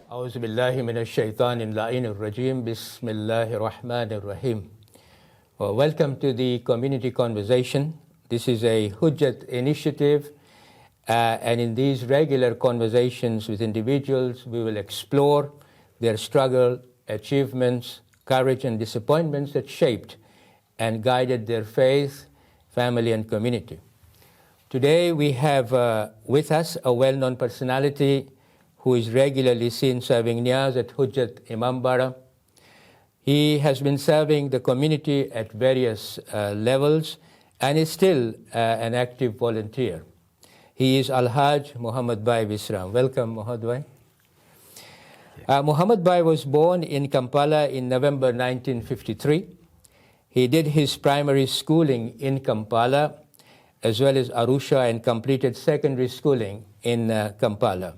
أعوذ بالله من الشيطان اللعين الرجيم بسم الله الرحمن الرحيم. Well, welcome to the community conversation. This is a Hujjat initiative, and in these regular conversations with individuals, we will explore their struggle, achievements, courage and disappointments that shaped and guided their faith, family and community. Today we have with us a well-known personality who is regularly seen serving niyaz at Hujjat Imambara. He has been serving the community at various levels and is still an active volunteer. He is Alhaj Mohammedbhai Visram. Welcome, Mohammedbhai. Mohammedbhai was born in Kampala in November 1953. He did his primary schooling in Kampala as well as Arusha and completed secondary schooling in Kampala.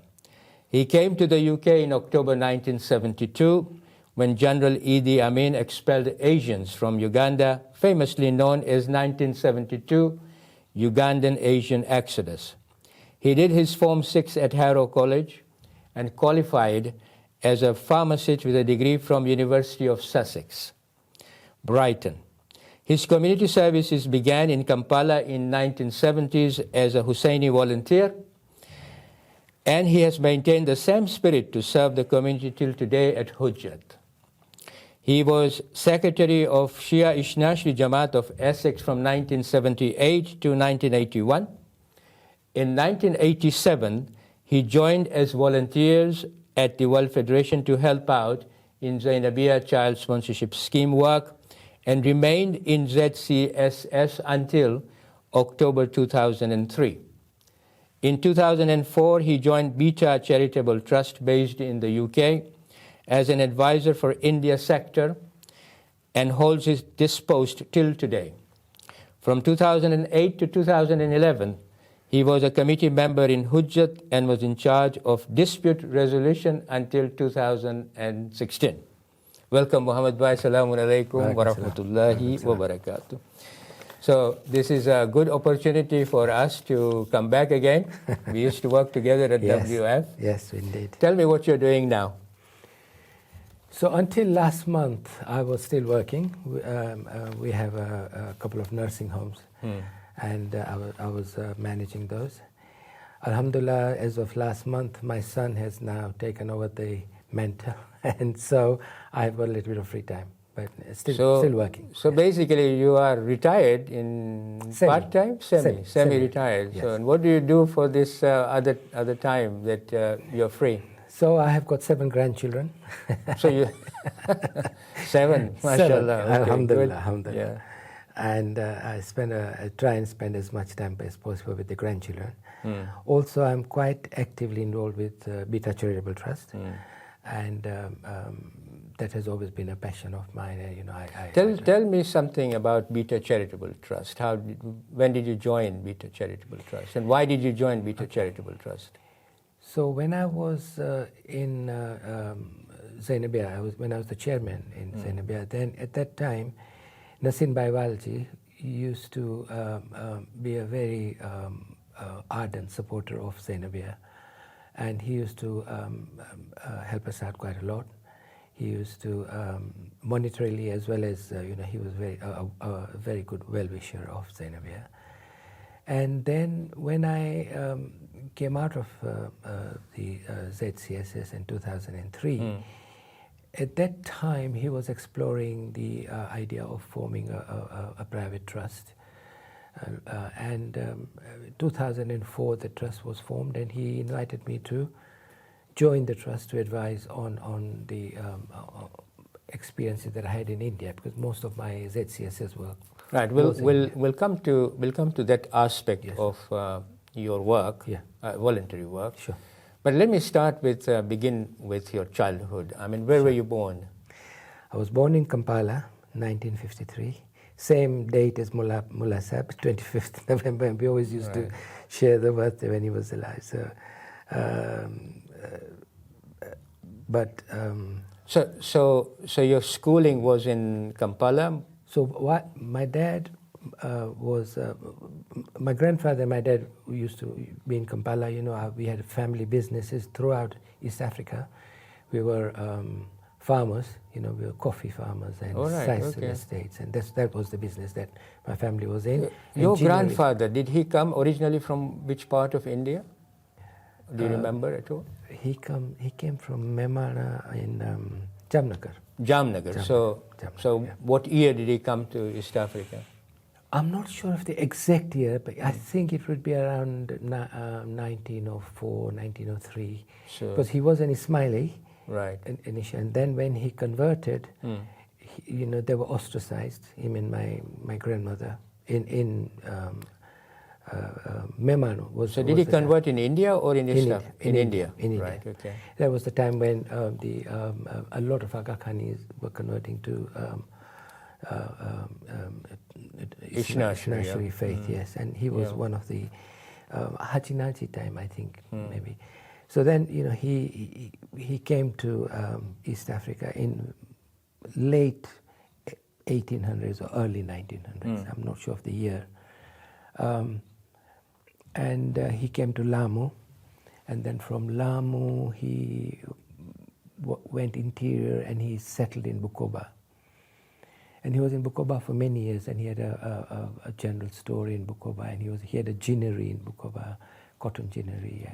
He came to the UK in October 1972 when General Idi Amin expelled Asians from Uganda, famously known as 1972 Ugandan Asian Exodus. He did his Form 6 at Harrow College and qualified as a pharmacist with a degree from University of Sussex, Brighton. His community services began in Kampala in 1970s as a Husseini Volunteer, and he has maintained the same spirit to serve the community till today at Hujjat. He was secretary of Shia Ithna-Asheri Jamaat of Essex from 1978 to 1981. In 1987, he joined as volunteers at the World Federation to help out in Zainabia child sponsorship scheme work and remained in ZCSS until October 2003. In 2004, he joined Beta Charitable Trust based in the UK as an advisor for India sector and holds this post till today. From 2008 to 2011, he was a committee member in Hujjat and was in charge of dispute resolution until 2016. Welcome, Mohammedbhai. Assalamu alaikum wa rahmatullahi wa barakatuh. So this is a good opportunity for us to come back again. We used to work together at Yes. WF. Yes, indeed. Tell me what you're doing now. So until last month, I was still working. We have a couple of nursing homes, and I was managing those. Alhamdulillah, as of last month, my son has now taken over the mentor, and so I have got a little bit of free time, but still working. So basically, you are retired in part-time? Semi-retired. Yes. So and what do you do for this other time that you're free? So I have got 7 grandchildren. So you 7, mashallah. Okay, Alhamdulillah, good. alhamdulillah. Yeah. And I try and spend as much time as possible with the grandchildren. Also, I'm quite actively involved with Beta Charitable Trust, and that has always been a passion of mine. Tell me something about Beta Charitable Trust. When did you join Beta Charitable Trust, and why did you join Beta Charitable Trust? So when I was in Zainabia, when I was the chairman in Zainabia, then at that time, Nasin Baiwalji used to be a very ardent supporter of Zainabia, and he used to help us out quite a lot. He used to monetarily as well as he was a very good well-wisher of Zainabia. And then when I came out of the ZCSS in 2003, at that time he was exploring the idea of forming a private trust. And in 2004 the trust was formed, and he invited me to join the trust to advise on the experiences that I had in India, because most of my ZCSS work. Right. We'll come to that aspect of your work, voluntary work. Sure. But let me start with begin with your childhood. I mean, where were you born? I was born in Kampala, 1953. Same date as Mullah Sahib, 25th November. And we always used to share the birthday when he was alive. So, So your schooling was in Kampala? So what my dad was, my grandfather and my dad used to be in Kampala. We had family businesses throughout East Africa. we were farmers, we were coffee farmers and sisal estates, and that was the business that my family was in. Your grandfather, did he come originally from which part of India? Do you remember at all? He came from Memana in Jamnagar. Jamnagar. So what year did he come to East Africa? I'm not sure of the exact year, but I think it would be around 1904, 1903. Sure. Because he was an Ismaili. Right. Initially, and then when he converted, they were ostracized, him and my grandmother, in Memano. So did he convert in India or in Islam? In India. Right, okay. That was the time when a lot of Aga Khanis were converting to Ithna-Asheri faith, yes. And he was one of the Hachinachi time, I think, maybe. So then, he came to East Africa in late 1800s or early 1900s. I'm not sure of the year. And he came to Lamu, and then from Lamu he went interior and he settled in Bukoba. And he was in Bukoba for many years, and he had a general store in Bukoba, and he had a ginnery in Bukoba, cotton ginnery,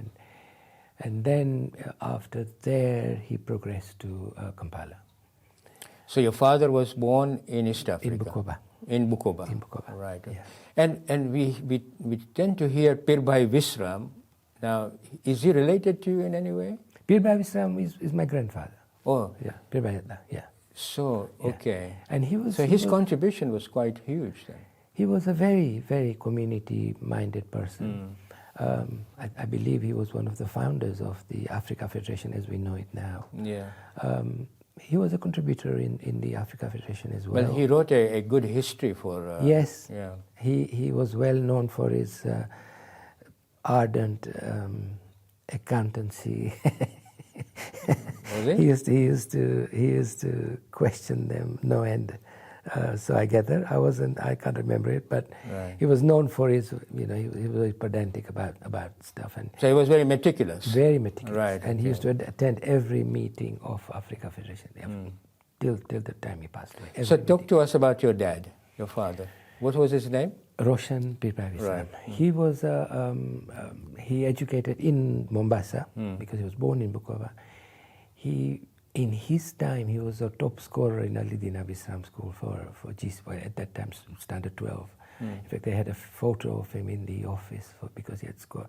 and then after there he progressed to Kampala. So your father was born in East Africa? In Bukoba. In Bukoba. In Bukoba. Right. Yeah. And we tend to hear Pirbhai Visram. Now, is he related to you in any way? Pirbhai Visram is my grandfather. Oh. Yeah, Pirbhai, yeah. So, okay. Yeah. And his contribution was quite huge then. He was a very, very community-minded person. I believe he was one of the founders of the Africa Federation as we know it now. Yeah. He was a contributor in the Africa Federation as well. Well, he wrote a good history for... yes. Yeah. He was well known for his ardent accountancy. Was he? He used to question them no end. So I gather I can't remember it, but he was known for his, he was very pedantic about stuff, and so he was very meticulous. Very meticulous, right? And he used to attend every meeting of Africa Federation till the time he passed away. So talk to us about your dad, your father. What was his name? Roshan Pirbhai Visram. Right. He was he educated in Mombasa because he was born in Bukoba. In his time, he was a top scorer in Alidina Visram School for GCSE, at that time Standard 12. In fact, they had a photo of him in the office because he had scored.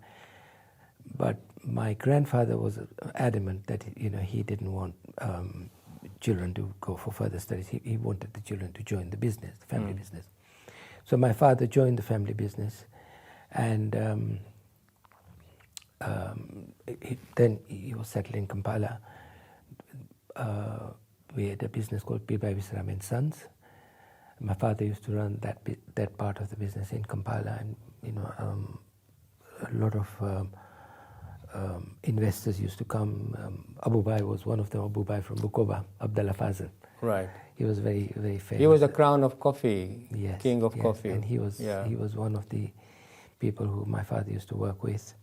But my grandfather was adamant that he didn't want children to go for further studies. He wanted the children to join the business, the family business. So my father joined the family business, and then he was settled in Kampala. We had a business called Pirbhai Visram and Sons. My father used to run that part of the business in Kampala, and a lot of investors used to come. Abu Bhai was one of them. Abu Bhai from Bukoba, Abdullah Fazil. Right. He was very, very famous. He was the crown of coffee, yes, king of coffee. And he was one of the people who my father used to work with.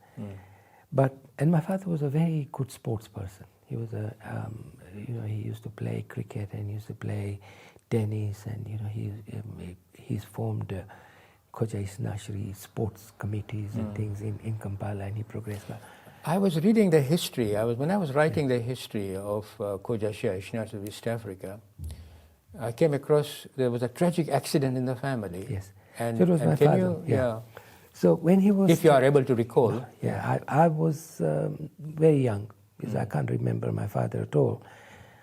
And my father was a very good sports person. He was he used to play cricket and he used to play tennis, and he's formed Khoja Ithna-Asheri sports committees and things in Kampala, and he progressed. I was reading the history. When I was writing the history of Khoja Shia Ithna-Asheri of East Africa, I came across there was a tragic accident in the family. Yes, and so it was my father. So when he was, if you are able to recall, I was very young because I can't remember my father at all.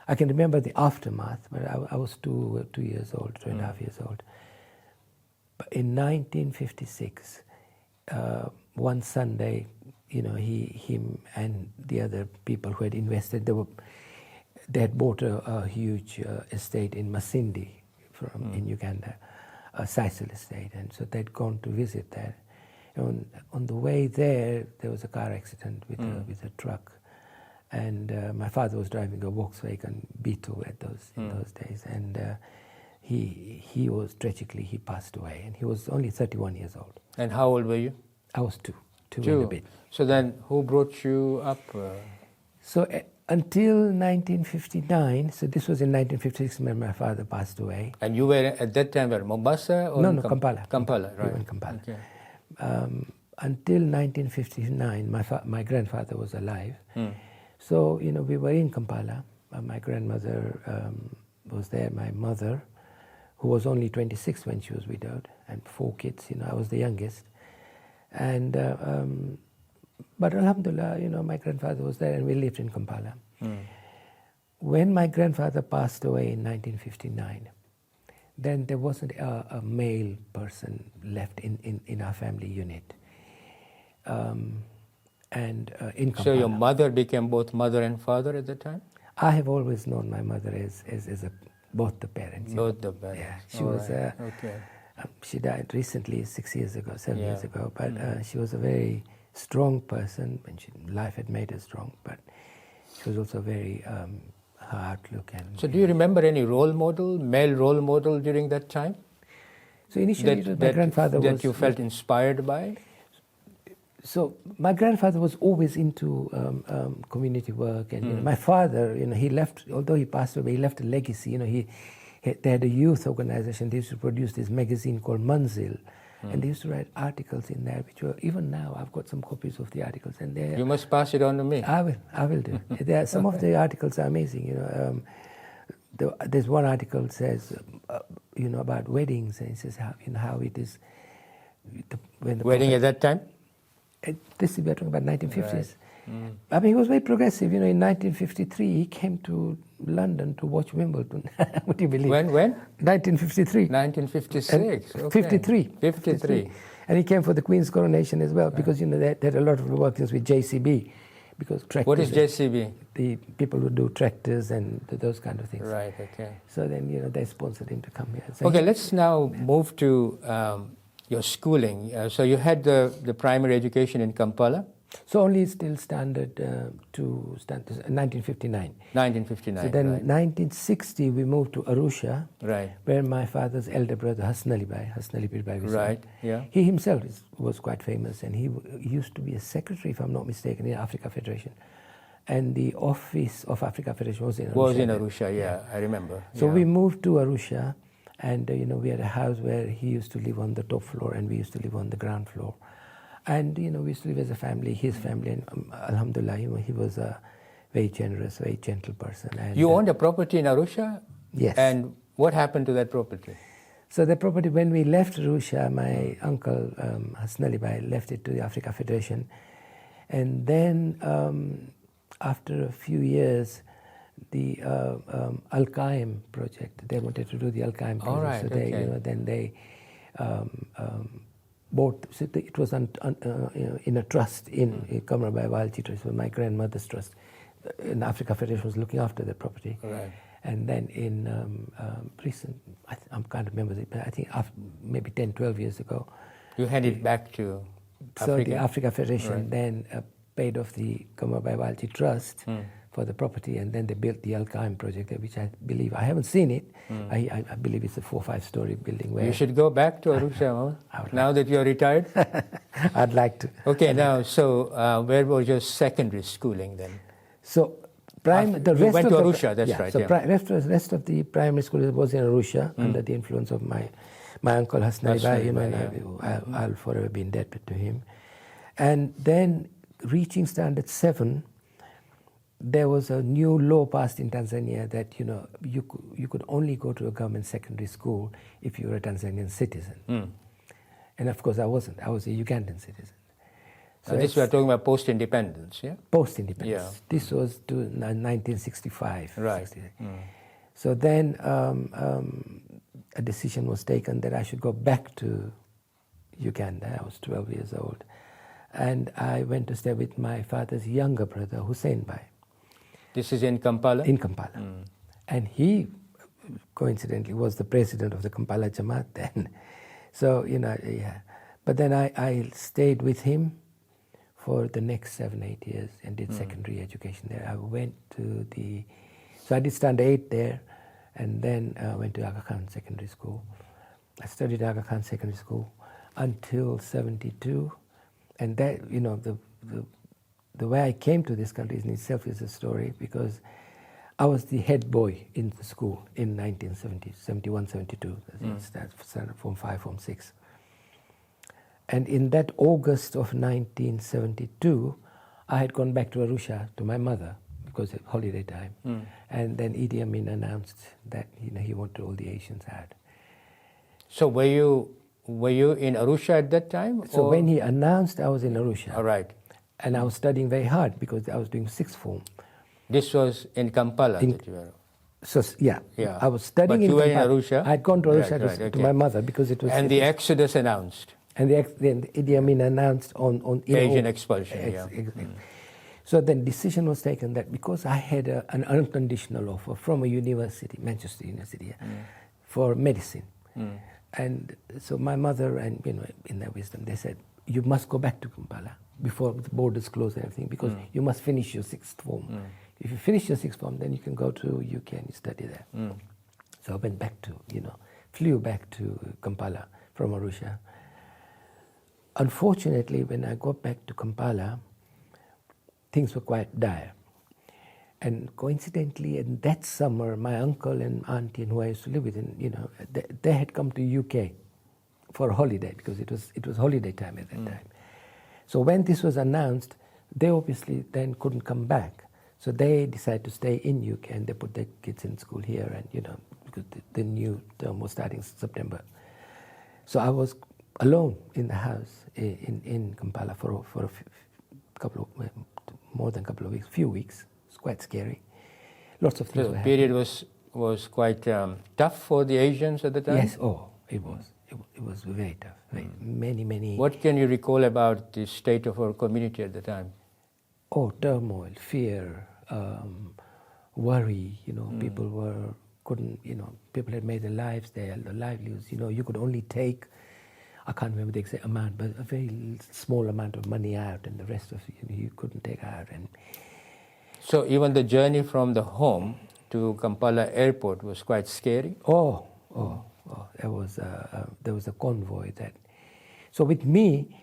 I can remember the aftermath, but I was 2 years old, 2.5 years old. But in 1956, one Sunday, him and the other people who had invested, they had bought a huge estate in Masindi in Uganda, a sisal estate, and so they'd gone to visit there. And on the way there was a car accident with a truck, and my father was driving a Volkswagen Beetle in those days, and he was tragically, he passed away, and he was only 31 years old. And how old were you? I was two and a bit. So then, who brought you up? So until 1959, so this was in 1956 when my father passed away. And you were at that time where, Mombasa? Or No, Kampala. Kampala, right. We were in Kampala. Okay. Until 1959, my grandfather was alive. So, we were in Kampala. My grandmother was there, my mother, who was only 26 when she was widowed, and 4 kids. I was the youngest. And but alhamdulillah, my grandfather was there and we lived in Kampala. When my grandfather passed away in 1959, then there wasn't a male person left in our family unit. In Kampala. So your mother became both mother and father at the time? I have always known my mother as both the parents. Both the parents. Yeah, she was. Okay. She died recently, 6 years ago, 7 years ago. But she was a very strong person, and life had made her strong. But she was also very her outlook. And so, do you remember any male role model during that time? So initially, my grandfather was that you felt inspired by. So my grandfather was always into community work, and my father, he left. Although he passed away, he left a legacy. They had a youth organization. They used to produce this magazine called Manzil, and they used to write articles in there, which were, even now I've got some copies of the articles, and they. You must pass it on to me. I will do. Some of the articles are amazing. There's one article says, about weddings, and it says how it is. When the wedding at that time. This we're talking about 1950s. Right. I mean, he was very progressive. In 1953, he came to London to watch Wimbledon. Would you believe? When? 1953. 1956. Okay. 53. 53. And he came for the Queen's coronation as well, because they had a lot of workings with JCB, because tractors. What is JCB? The people who do tractors and those kind of things. Right. Okay. So then they sponsored him to come here. So let's now move to your schooling. So you had the primary education in Kampala. So only still standard 1959. 1959. So then, right. 1960 we moved to Arusha, right, where my father's elder brother Husseini Visram. Right. Yeah. He himself was quite famous, and he used to be a secretary, if I'm not mistaken, in Africa Federation, and the office of Africa Federation was in Arusha. Was in Arusha. Yeah, I remember. So we moved to Arusha, and we had a house where he used to live on the top floor, and we used to live on the ground floor. And, we used to live as a family, his family, and alhamdulillah, he was a very generous, very gentle person. And, you owned a property in Arusha? Yes. And what happened to that property? So the property, when we left Arusha, my uncle, Husseini Volunteer, left it to the Africa Federation. And then, after a few years, the Al-Qaim project, they wanted to do the Al-Qaim project. All right, so they, okay. Then they bought, so it was in a trust in Mohammedbhai Walji Trust, my grandmother's trust. In Africa Federation was looking after the property. Right. And then in recent, I can't remember it, but I think maybe 10, 12 years ago. You handed back to Africa? So the Africa Federation right. then paid off the Mohammedbhai Walji Trust for the property, and then they built the Al-Qaim project, which I believe, I haven't seen it, I believe it's a 4 or 5 story building. Where you should go back to Arusha, now that you're retired. I'd like to. Okay, now, so where was your secondary schooling then? So, you went to Arusha, that's right. So rest of the primary school was in Arusha under the influence of my uncle Husseini Volunteer, I'll forever be indebted to him. And then reaching standard 7, there was a new law passed in Tanzania that you could only go to a government secondary school if you were a Tanzanian citizen. And of course I wasn't. I was a Ugandan citizen. So this we are talking about post-independence, yeah? Post-independence. Yeah. This was 1965. Right. So then a decision was taken that I should go back to Uganda. I was 12 years old. And I went to stay with my father's younger brother, Mohammedbhai. This is in Kampala? In Kampala. And he, coincidentally, was the president of the Kampala Jamaat then. So, yeah. But then I stayed with him for the next 7, 8 years and did secondary education there. I went to so I did standard 8 there, and then went to Aga Khan Secondary School. I studied Aga Khan Secondary School until 72. And that, the way I came to this country in itself is a story, because I was the head boy in the school in 1970, 71, 72. Started Form 5, Form 6. And in that August of 1972, I had gone back to Arusha to my mother because of holiday time. And then Idi Amin announced that he wanted all the Asians out. So were you in Arusha at that time? So when he announced, I was in Arusha. All right. And I was studying very hard because I was doing sixth form. This was in Kampala that you were? So, yeah. I was studying but you were Kampala. in Arusha? I had gone to Arusha to my mother because it was... And the exodus announced? And then Idi Amin announced on Asian expulsion, So then decision was taken that because I had an unconditional offer from a university, Manchester University, for medicine. And so my mother and, in their wisdom, they said, you must go back to Kampala before the borders close and everything, because you must finish your sixth form. If you finish your sixth form, then you can go to UK and you study there. So I went back to, flew back to Kampala from Arusha. Unfortunately, when I got back to Kampala, things were quite dire. And coincidentally, in that summer, my uncle and auntie, and who I used to live with, they had come to UK for a holiday, because it was holiday time at that time. So when this was announced, they obviously then couldn't come back. So they decided to stay in UK, and they put their kids in school here, and because the new term was starting September. So I was alone in the house in Kampala for more than a couple of weeks, few weeks. It's quite scary. Lots of things. The period was quite tough for the Asians at the time? Yes, it was. It was very tough. Many. What can you recall about the state of our community at the time? Turmoil, fear, worry. People people had made their lives there, their livelihoods. You could only take, I can't remember the exact amount, but a very small amount of money out, and the rest of you couldn't take out. And so even the journey from the home to Kampala airport was quite scary? There was a convoy that. So with me,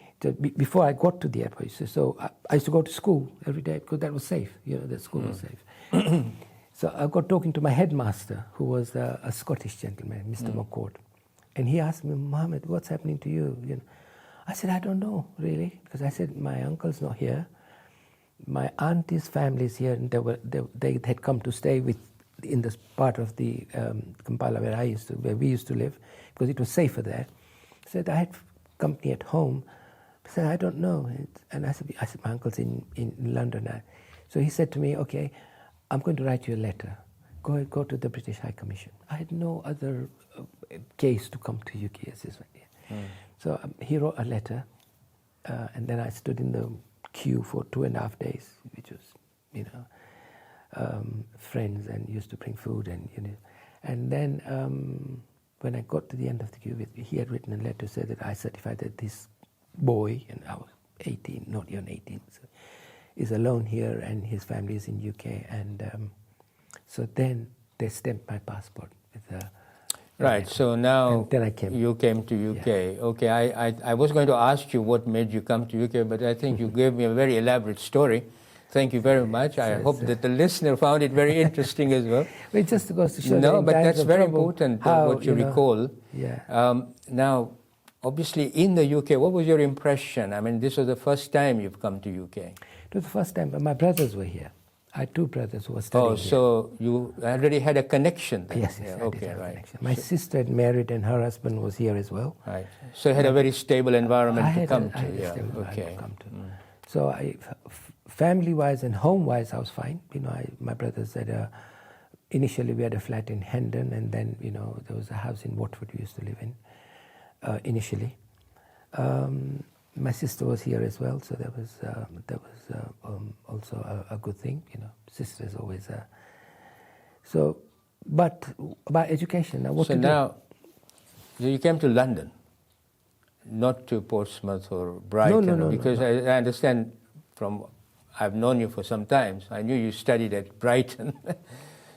before I got to the airport, so I used to go to school every day because that was safe. The school was safe. So I got talking to my headmaster, who was a Scottish gentleman, Mr. McCord. And he asked me, Mohammed, what's happening to you? I said, I don't know, really. Because I said, my uncle's not here. My auntie's family is here, and they had come to stay in this part of the Kampala where we used to live, because it was safer there. I said, I had company at home. I said, I don't know. And I said, my uncle's in London now. So he said to me, okay, I'm going to write you a letter. Go to the British High Commission. I had no other case to come to UK. So he wrote a letter, and then I stood in the queue for 2.5 days, which was, friends, and used to bring food, and then when I got to the end of the queue, he had written a letter to say that I certified that this boy, and I was 18, not even 18, so, is alone here, and his family is in UK, and so then they stamped my passport with right. So now and then I came. You came to UK. Yeah. Okay. I was going to ask you what made you come to UK, but I think you gave me a very elaborate story. Thank you very much. I hope that the listener found it very interesting as well. It just goes to show. No, but that's very important what you recall. Yeah. Now, obviously, in the UK, what was your impression? I mean, this was the first time you've come to UK. It was the first time, but my brothers were here. I had two brothers who were studying here. So you already had a connection then? Yes, yeah. I Okay, did have right. a connection. My sister had married, and her husband was here as well. Right. So you had a very stable environment to come to. I had a stable environment to come to. So family-wise and home-wise, I was fine. My brothers had initially we had a flat in Hendon, and then there was a house in Watford we used to live in initially. My sister was here as well, so that was also a good thing. Sisters always. So, but about education now, what to do? Now, you came to London, not to Portsmouth or Brighton, no, because I understand from I've known you for some time. So I knew you studied at Brighton.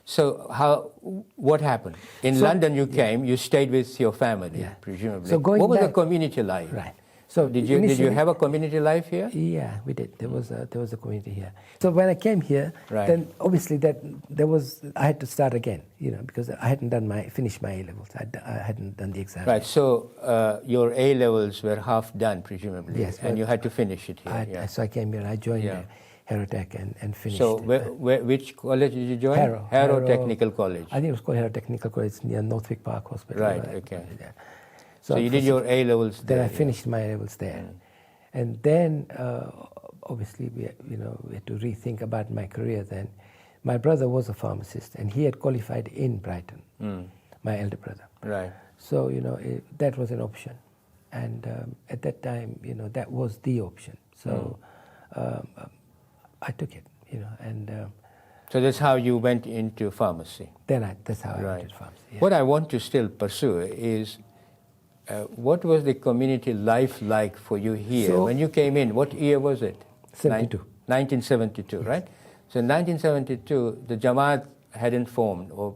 So what happened? In London you came, you stayed with your family, presumably. So what was the community like? Right. So did you have a community life here? Yeah, we did. There was a community here. So when I came here, Right. then obviously I had to start again, because I hadn't finished my A levels. I hadn't done the exam. Right. So your A levels were half done, presumably. Yes. And you had to finish it here. So I came here. I joined Harrowtech and finished. So which college did you join? Harrow Technical College. I think it was called Harrow Technical College. It's near Northwick Park Hospital. Right. Okay. Yeah. So you did your A levels there. Then I finished my A levels there, and then obviously we had to rethink about my career. Then my brother was a pharmacist, and he had qualified in Brighton. My elder brother. Right. So that was an option, and at that time that was the option. So I took it. And so that's how you went into pharmacy. That's how I went into pharmacy. Yeah. What I want to still pursue is. What was the community life like for you here? So, when you came in, what year was it? 72. 1972, yes. Right? So in 1972, the Jamaat hadn't formed or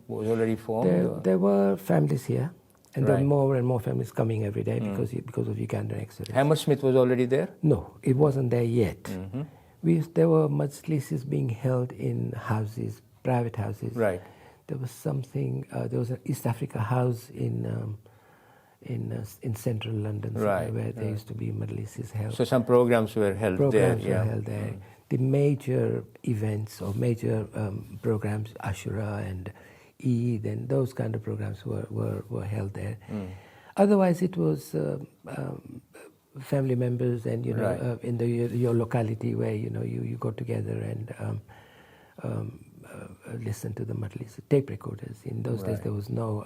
was already formed? There were families here, and there were more and more families coming every day because of Ugandan exodus. Hammersmith was already there? No, it wasn't there yet. There were majlises being held in houses, private houses. Right. There was something, there was an East Africa house in central London, where there used to be majlises held. So some programs were held there. The major events or major programs, Ashura and Eid, and those kind of programs were held there. Otherwise, it was family members and in your locality where you go together and listen to the majlis, tape recorders. In those days, there was no.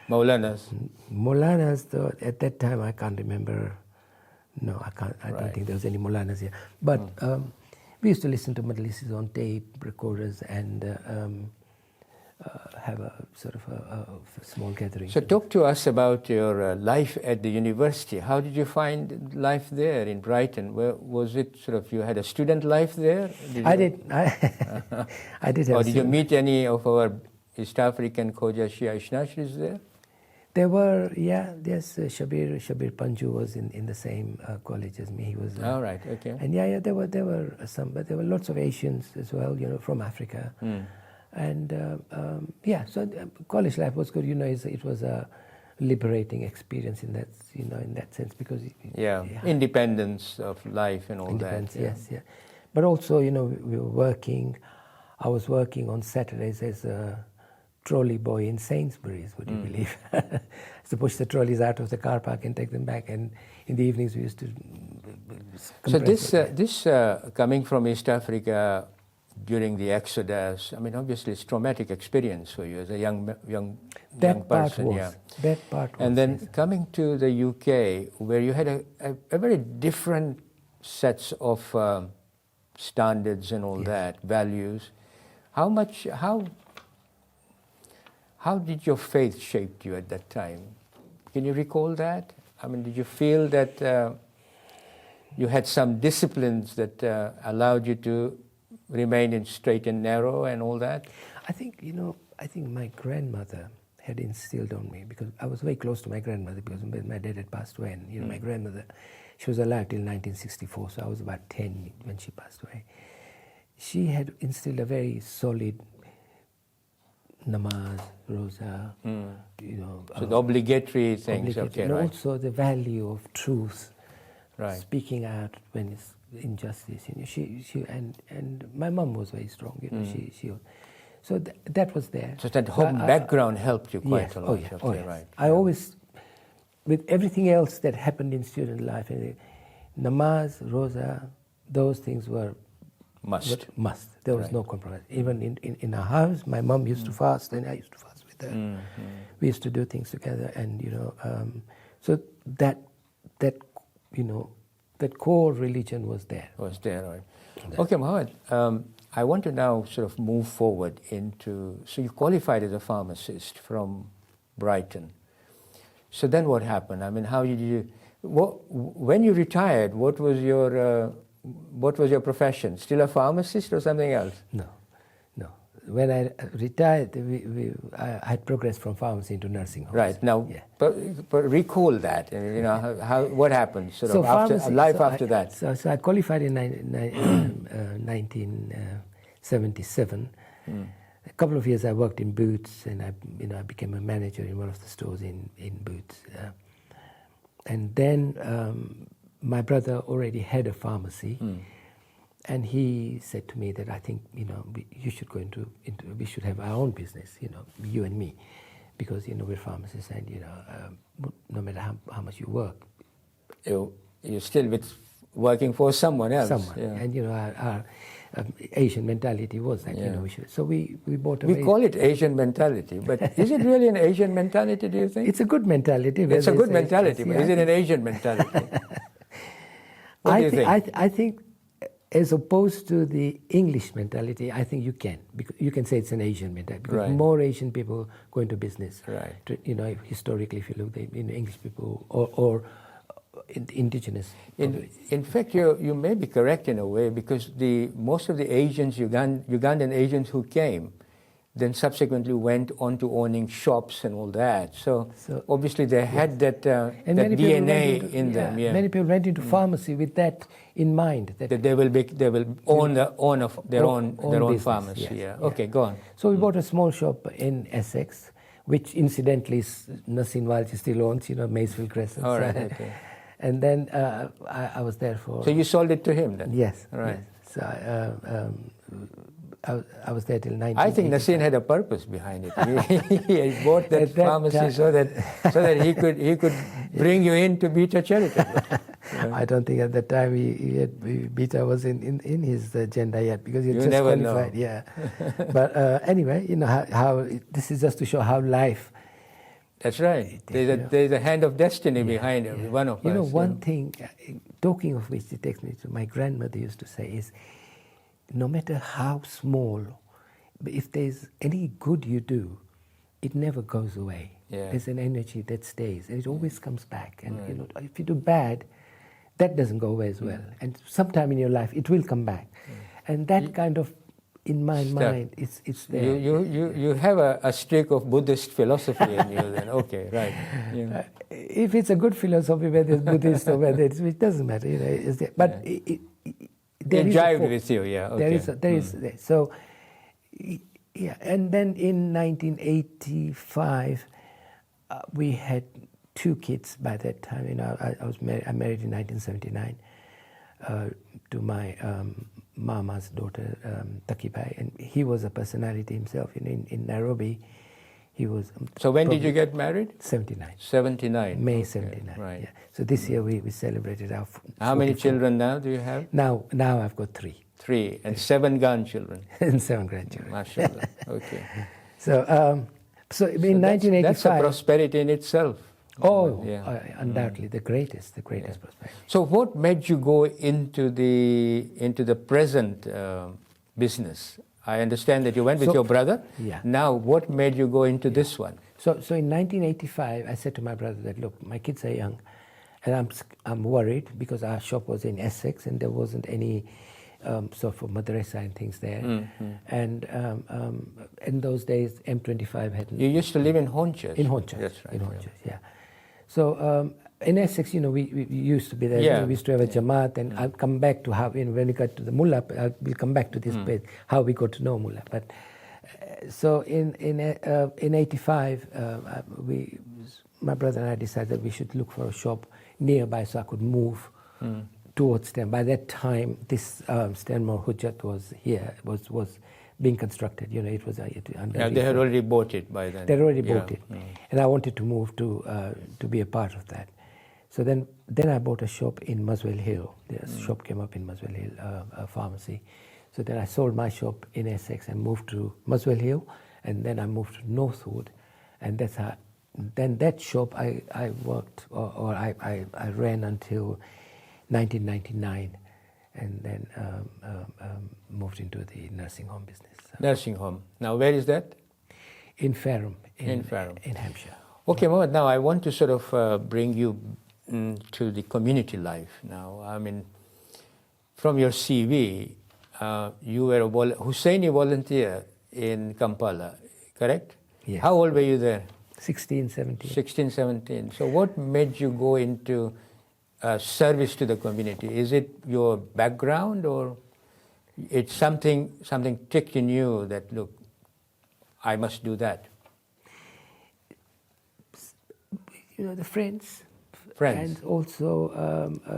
Maulanas, though, at that time I can't remember. No, I can't. I don't think there was any Maulanas here. But we used to listen to majlises on tape recorders and have a sort of a small gathering. So talk to us about your life at the university. How did you find life there in Brighton? Was it sort of you had a student life there? I did. I did. Or did you meet any of our East African Khoja Shia Ithna-Asheris there? There were, yes, Shabir Panju was in the same college as me. He was. All right, okay. And there were some, but there were lots of Asians as well, from Africa. And so college life was good. It was a liberating experience in that sense because. Independence of life and all that. Yes. But also, we were working. I was working on Saturdays as a trolley boy in Sainsbury's, would you believe? I used to push the trolleys out of the car park and take them back, and in the evenings we used to. So this coming from East Africa during the Exodus, I mean, obviously it's traumatic experience for you as a young person. That part was. And then coming to the UK, where you had a very different sets of standards and all that, values. How did your faith shape you at that time? Can you recall that? I mean, did you feel that you had some disciplines that allowed you to remain in straight and narrow and all that? I think my grandmother had instilled on me, because I was very close to my grandmother because my dad had passed away, and my grandmother, she was alive till 1964, so I was about 10 when she passed away. She had instilled a very solid namaz, roza, so the obligatory things, and also the value of truth, speaking out when it's injustice. She and my mum was very strong. So that was there. So that home background helped you quite a lot. Right. I always, with everything else that happened in student life, namaz, roza, those things were must. There was no compromise. Even in our house, my mum used to fast, and I used to fast with her. We used to do things together, and so that core religion was there. Right. Okay, Mohammed. I want to now sort of move forward into. So you qualified as a pharmacist from Brighton. So then, what happened? I mean, how did you? When you retired, what was your profession? Still a pharmacist or something else? No. when I retired, I had progressed from pharmacy into nursing homes. Right. Now, Yeah. but recall that. You know, what happened sort So of after pharmacy- life so after that. So I qualified in 1977. A couple of years I worked in Boots, and I became a manager in one of the stores in Boots. And then my brother already had a pharmacy, and he said to me that I think you should go into we should have our own business, you and me, because we're pharmacists, and no matter how much you work, You're still working for someone else. Yeah. And our Asian mentality was that we should. So we bought a. We call it Asian mentality, but is it really an Asian mentality? Do you think it's a good mentality? It's a good mentality, but is it an Asian mentality? What do you think? I think, as opposed to the English mentality, I think you can say it's an Asian mentality, because Right. more Asian people go into business. Right. Historically, if you look, English people or indigenous. In fact, you may be correct in a way, because most of the Asians, Ugandan Asians who came, then subsequently went on to owning shops and all that. So obviously they had that DNA in them. Yeah. Many people went into pharmacy with that in mind. That they will own their own business, pharmacy. yes, Yeah. yeah. Okay, go on. So we bought a small shop in Essex, which incidentally Husseini Volunteer still owns. Maysville Crescent. All right. Okay. And then I was there for. So you sold it to him then? Yes. Right. Yes. So I was there till 1985. I think Nassim had a purpose behind it. He bought that pharmacy so that he could bring you into Beta Charitable. I don't think at that time Beta was in his agenda yet, because he You just never qualified. know. Yeah. But anyway, how this is just to show how life. That's right. There's a hand of destiny behind every one of us. One thing, talking of which, it takes me to my grandmother used to say is, no matter how small, but if there's any good you do, it never goes away. Yeah. There's an energy that stays, and it always comes back. And if you do bad, that doesn't go away as well. And sometime in your life, it will come back. And that kind of, in my mind, it's there. You have a streak of Buddhist philosophy in you then. Okay, right. Yeah. If it's a good philosophy, whether it's Buddhist or whether it doesn't matter. But there is jived with you, yeah. Okay. There is. So, yeah. And then in 1985, we had 2 kids by that time. I married in 1979 to my mama's daughter, Takibai, and he was a personality himself. In Nairobi, he was. So when did you get married? 79. 79. May Okay, 79. right. Yeah. So this year we celebrated our. How many children now do you have? Now I've got 3. 3 and 7 grandchildren. And 7 grandchildren. MashaAllah. Okay. So in 1985. That's a prosperity in itself. Oh, Yeah. Undoubtedly the greatest prosperity. So what made you go into the present business? I understand that you went with your brother. Yeah. Now, what made you go into this one? So in 1985, I said to my brother that, look, my kids are young, and I'm worried because our shop was in Essex and there wasn't any sort of madrasa and things there. And in those days, M25 hadn't. You used to live in Hornchurch. In Hornchurch. That's right. In Hornchurch, yeah. So in Essex, we used to be there. Yeah. We used to have a Jamaat, and I'll come back to how, when we got to the Mullah, we'll come back to this bit, how we got to know Mullah. But so in 85, my brother and I decided we should look for a shop nearby so I could move towards them. By that time, this Stanmore Hujjat was here, was being constructed. It was under. Yeah, they had already bought it by then. They had already bought it, and I wanted to move to be a part of that. So then I bought a shop in Muswell Hill. The shop came up in Muswell Hill, a pharmacy. So then I sold my shop in Essex and moved to Muswell Hill, and then I moved to Northwood, and that's how. Then that shop I worked or I ran until 1999, and then moved into the nursing home business. Nursing home. Now, where is that? In Fareham. In Fareham. In Hampshire. Okay, Mohammed, now I want to sort of bring you to the community life now. I mean, from your CV, you were a Husseini Volunteer in Kampala, correct? Yes. How old were you there? 16, 17. 16, 17. So what made you go into service to the community? Is it your background, or it's something ticked in you that, look, I must do that? You know, the friends. Friends. And also...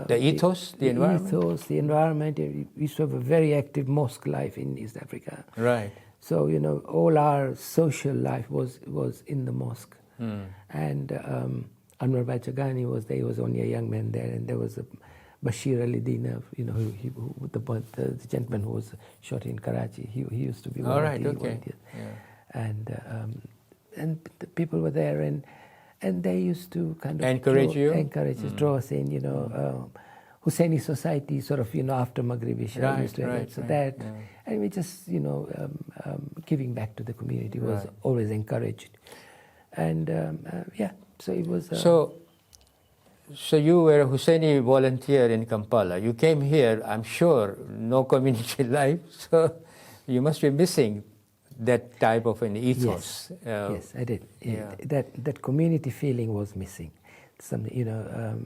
the ethos, the environment? The ethos, the environment. We used to have a very active mosque life in East Africa. Right. So, you know, all our social life was in the mosque. And Anwar Chagani was there. He was only a young man there. And there was a Bashir Ali Dina, you know, the gentleman who was shot in Karachi. He used to be one of the volunteers. Yeah. And the people were there, and they used to kind of encourage us, draw us in, you know. Husseini Society, sort of, you know, after Maghrib Isha, used to have it. So and we just, you know, giving back to the community was always encouraged. And so it was... So you were a Husseini volunteer in Kampala. You came here, I'm sure, no community life, so you must be missing that type of an ethos. Yes, I did. Yeah. That community feeling was missing. Something, you know,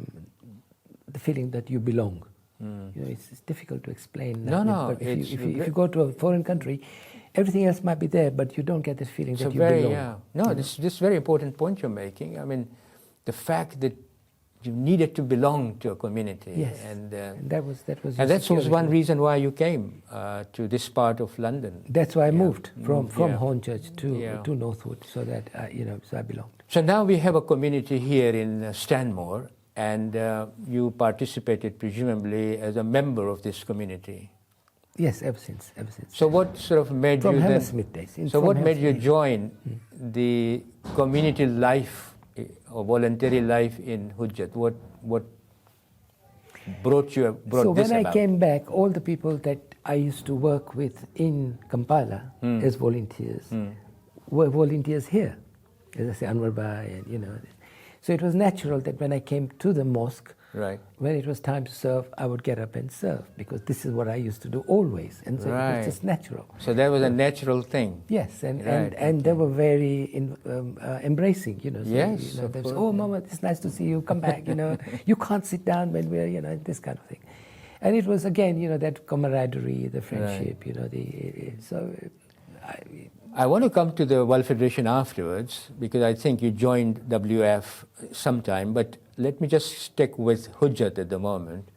the feeling that you belong. You know, it's difficult to explain. No. But if you go to a foreign country, everything else might be there, but you don't get this feeling that you belong. Yeah. No, this is a very important point you're making. I mean, the fact that you needed to belong to a community. Yes. And that was one reason why you came to this part of London. That's why I moved from Hornchurch to Northwood, so that so I belonged. So now we have a community here in Stanmore, and you participated presumably as a member of this community. Yes, ever since. So what sort of made you then? Hammersmith days. So what made you join the community life or voluntary life in Hujjat? What brought this about? So when I came back, all the people that I used to work with in Kampala as volunteers were volunteers here. As I say, Mohammedbhai, and you know. So it was natural that when I came to the mosque, when it was time to serve, I would get up and serve, because this is what I used to do always, and so it was just natural. So that was a natural thing. Yes, and they were very embracing, you know. So, yes, you know, they would say, "Oh, Mohammed, it's nice to see you. Come back, you know. You can't sit down when we're, you know, this kind of thing." And it was again, you know, that camaraderie, the friendship, you know, I want to come to the World Federation afterwards, because I think you joined WF sometime, but let me just stick with Hujjat at the moment.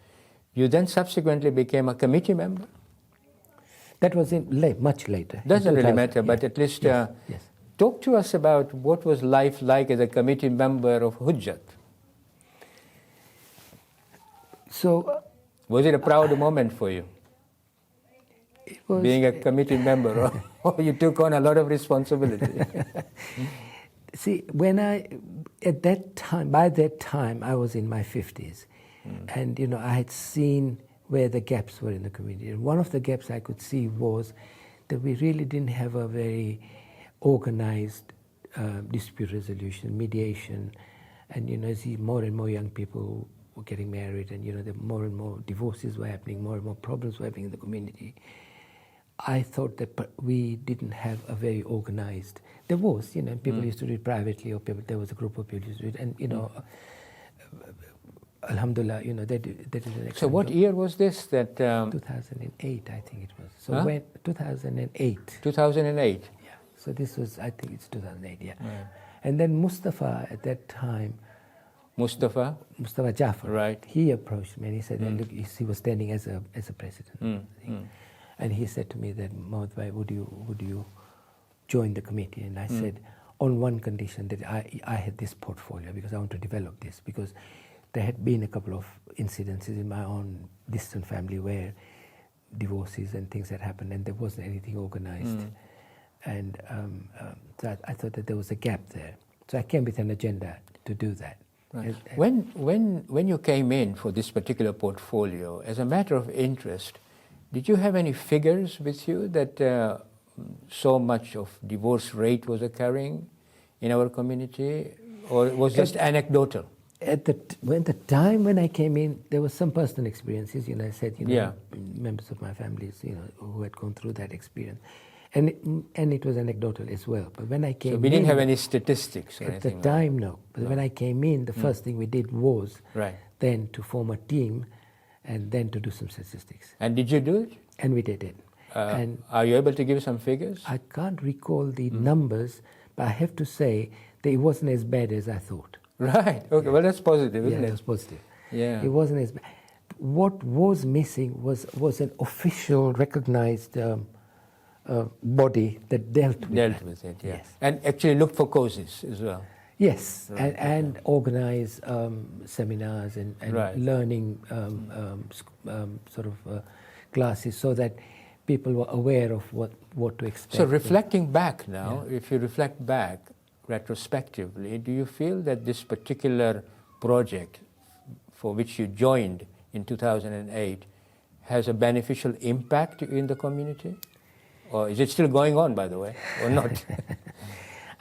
You then subsequently became a committee member? That was much later. Doesn't really matter, but at least talk to us about what was life like as a committee member of Hujjat. So, was it a proud moment for you? It was, being a committee member, or you took on a lot of responsibility? See, by that time, I was in my 50s. And, you know, I had seen where the gaps were in the community. And one of the gaps I could see was that we really didn't have a very organized dispute resolution, mediation. And, you know, I see more and more young people were getting married, and, you know, more and more divorces were happening, more and more problems were happening in the community. I thought that we didn't have a very organized. There was, you know, people used to do it privately, or there was a group of people used to do it, and you know, Alhamdulillah, you know, they did an excellent So what year was this? That 2008, I think it was. So when 2008. 2008. Yeah. So this was, I think it's 2008. Yeah. And then Mustafa at that time. Mustafa Jafar. Right. He approached me and he said, and look, he was standing as a president. And he said to me that, Mohammedbhai, would you join the committee? And I said, on one condition, that I had this portfolio, because I want to develop this, because there had been a couple of incidences in my own distant family where divorces and things had happened, and there wasn't anything organized. And so I thought that there was a gap there. So I came with an agenda to do that. Right. When you came in for this particular portfolio, as a matter of interest, did you have any figures with you that so much of divorce rate was occurring in our community, or it was just anecdotal? At the time when I came in, there was some personal experiences. You know, I said, you know, members of my families, you know, who had gone through that experience, And it was anecdotal as well. But when I came So we didn't have any statistics or at the anything time, no. But when I came in, the first thing we did was then to form a team and then to do some statistics. And did you do it? And we did it. And are you able to give some figures? I can't recall the numbers, but I have to say that it wasn't as bad as I thought. Right. Okay. Well, that's positive, isn't it? Yeah, it was positive. Yeah. It wasn't as bad. What was missing was an official, recognized body that dealt with it. Yeah. Yes. And actually looked for causes as well. Yes, and organize seminars and learning sort of classes so that people were aware of what to expect. So reflecting back now, if you reflect back retrospectively, do you feel that this particular project for which you joined in 2008 has a beneficial impact in the community? Or is it still going on, by the way, or not?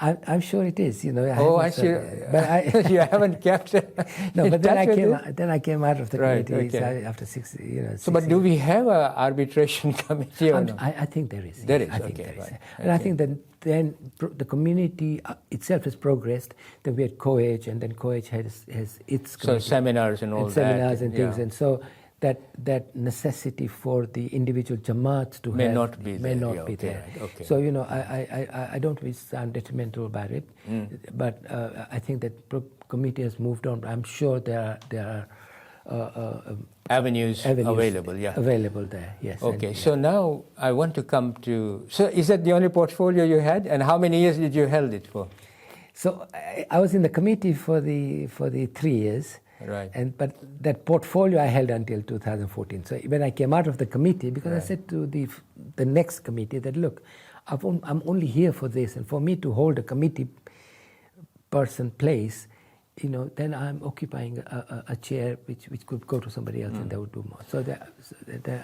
I'm sure it is, you know. I see. But you haven't kept it. No, but then I came out of the committee after 6 years. So, but do we have an arbitration committee or no? I think there is. There is, I think there is. And I think that then the community itself has progressed. Then we had COAGE, and then COAGE has its committee. So seminars and all that. Seminars and things, and so that necessity for the individual Jamaats to may have not be there. Right. Okay. So I don't wish to sound detrimental about it, but I think that committee has moved on. I'm sure there are avenues available. Yeah, available there. Yes. Okay. So now I want to come to. So is that the only portfolio you had, and how many years did you held it for? So I was in the committee for the 3 years. Right. But that portfolio I held until 2014. So when I came out of the committee, because I said to the next committee that, look, I'm only here for this, and for me to hold a committee person place, you know, then I'm occupying a chair which could go to somebody else and they would do more. So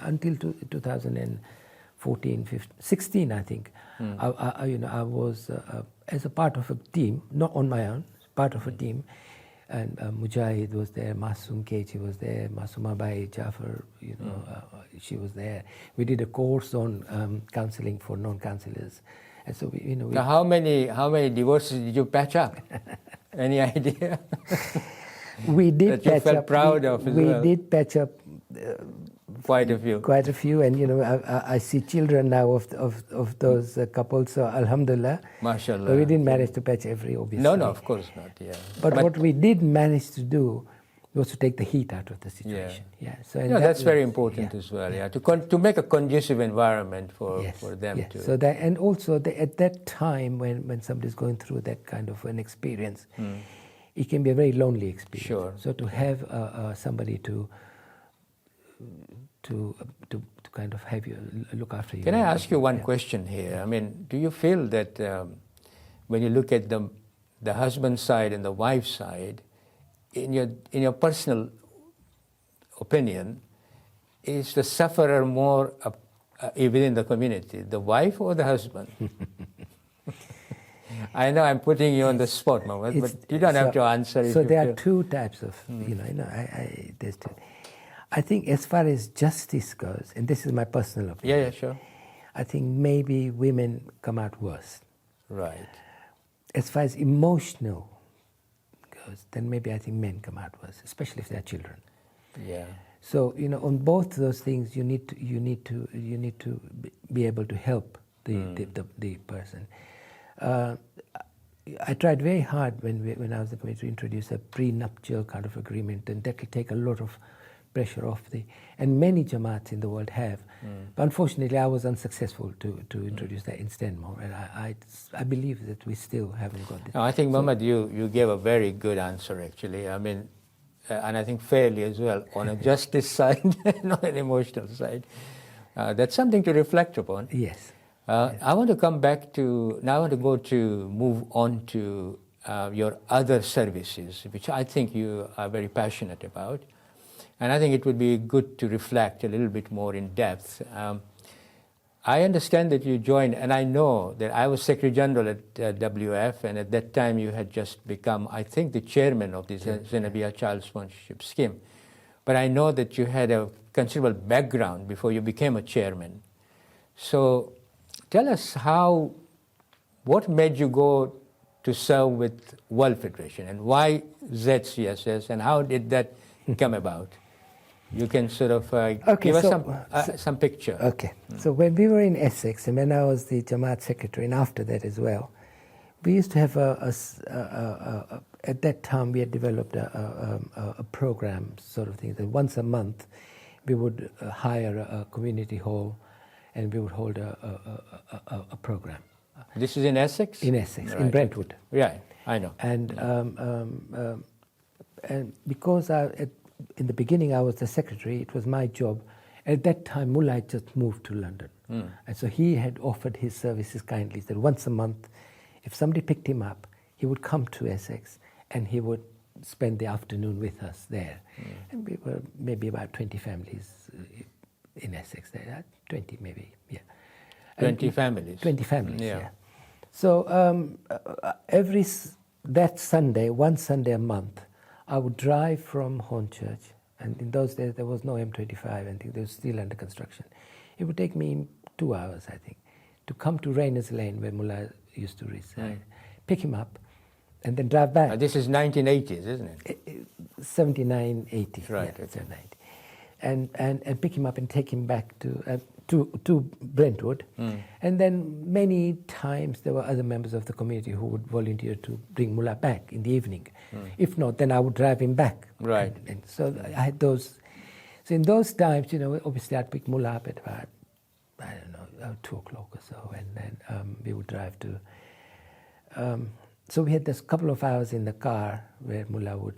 until 2014, 15, 16, I think, I was as a part of a team, not on my own, part of a team. And Mujahid was there, Masum Kechi was there, Mohammedbhai, Jafar, she was there. We did a course on counseling for non-counselors. And so Now how many divorces did you patch up? Any idea? We did that you felt proud of as well? We did patch up quite a few. Quite a few, and I see children now of those couples. So Alhamdulillah, MashaAllah. But we didn't manage to patch every, obviously. No, of course not. Yeah. But what we did manage to do was to take the heat out of the situation. Yeah. So that's very important as well. Yeah. To make a conducive environment for them to. So that, and also at that time when somebody's going through that kind of an experience, it can be a very lonely experience. Sure. So to have somebody to kind of have you look after you. Can I ask you one question here? I mean, do you feel that when you look at the husband side and the wife side, in your personal opinion, is the sufferer more within the community, the wife or the husband? I know I'm putting you on the spot, Mohammed, but you don't have to answer. So there are two types of, there's two. I think as far as justice goes, and this is my personal opinion. Yeah, sure. I think maybe women come out worse. Right. As far as emotional goes, then maybe I think men come out worse, especially if they're children. Yeah. So on both those things, you need to be able to help the person. I tried very hard when I was the committee to introduce a prenuptial kind of agreement, and that could take a lot of pressure off and many Jamaats in the world have. But unfortunately, I was unsuccessful to introduce that in Stanmore, and I believe that we still haven't got this. No, I think, Mohammed, you gave a very good answer, actually. I mean, and I think fairly as well, on a justice side, not an emotional side. That's something to reflect upon. Yes. I want to come back to, now I want to move on to your other services, which I think you are very passionate about. And I think it would be good to reflect a little bit more in depth. I understand that you joined, and I know that I was Secretary General at WF, and at that time you had just become, I think, the chairman of the Zenabia Child Sponsorship Scheme. But I know that you had a considerable background before you became a chairman. So Tell us what made you go to serve with World Federation and why ZCSS and how did that come about? You can sort of give us some picture. Okay. So when we were in Essex, and when I was the Jamaat secretary, and after that as well, we used to have at that time we had developed a program sort of thing that once a month we would hire a community hall and we would hold a program. This is in Essex? In Essex, right. In Brentwood. Yeah, I know. And because in the beginning I was the secretary, it was my job. At that time, Mullah had just moved to London. And so he had offered his services kindly, that once a month, if somebody picked him up, he would come to Essex and he would spend the afternoon with us there. And we were maybe about 20 families in Essex there, 20 maybe, yeah. 20 families? 20 families, yeah. So that Sunday, one Sunday a month, I would drive from Hornchurch, and in those days there was no M25, I think they were still under construction. It would take me 2 hours, I think, to come to Rayners Lane where Mullah used to reside, pick him up, and then drive back. This is 1980s, isn't it? 79, 80. Right. Yeah, 79. And pick him up and take him back to Brentwood. And then many times there were other members of the community who would volunteer to bring Mullah back in the evening. If not, then I would drive him back. Right. And so I had those. So in those times, obviously I'd pick Mullah up at about, I don't know, 2 o'clock or so, and then we would drive to. So we had this couple of hours in the car where Mullah would,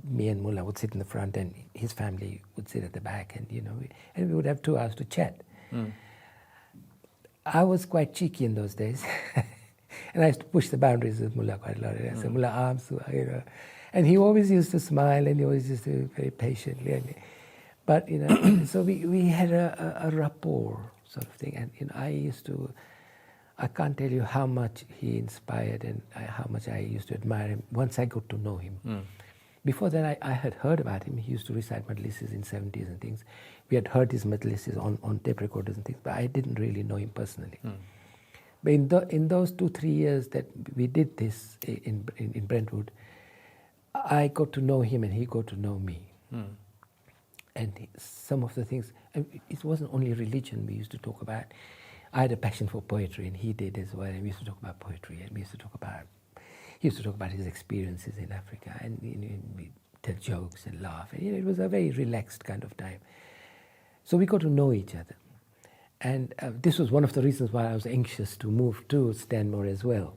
me and Mullah would sit in the front, and his family would sit at the back, and we would have 2 hours to chat. I was quite cheeky in those days, and I used to push the boundaries with Mullah quite a lot. I said, Mullah, and he always used to smile, and he always used to very patiently. But so we had a rapport sort of thing, and I can't tell you how much he inspired and how much I used to admire him once I got to know him. Before that, I had heard about him. He used to recite majlises in 70s and things. We had heard his majlises on tape recorders and things, but I didn't really know him personally. But in those 2-3 years that we did this in Brentwood, I got to know him and he got to know me. And some of the things, it wasn't only religion we used to talk about. I had a passion for poetry, and he did as well. And we used to talk about poetry, and he used to talk about his experiences in Africa, and we tell jokes and laugh. And it was a very relaxed kind of time. So we got to know each other, and this was one of the reasons why I was anxious to move to Stanmore as well.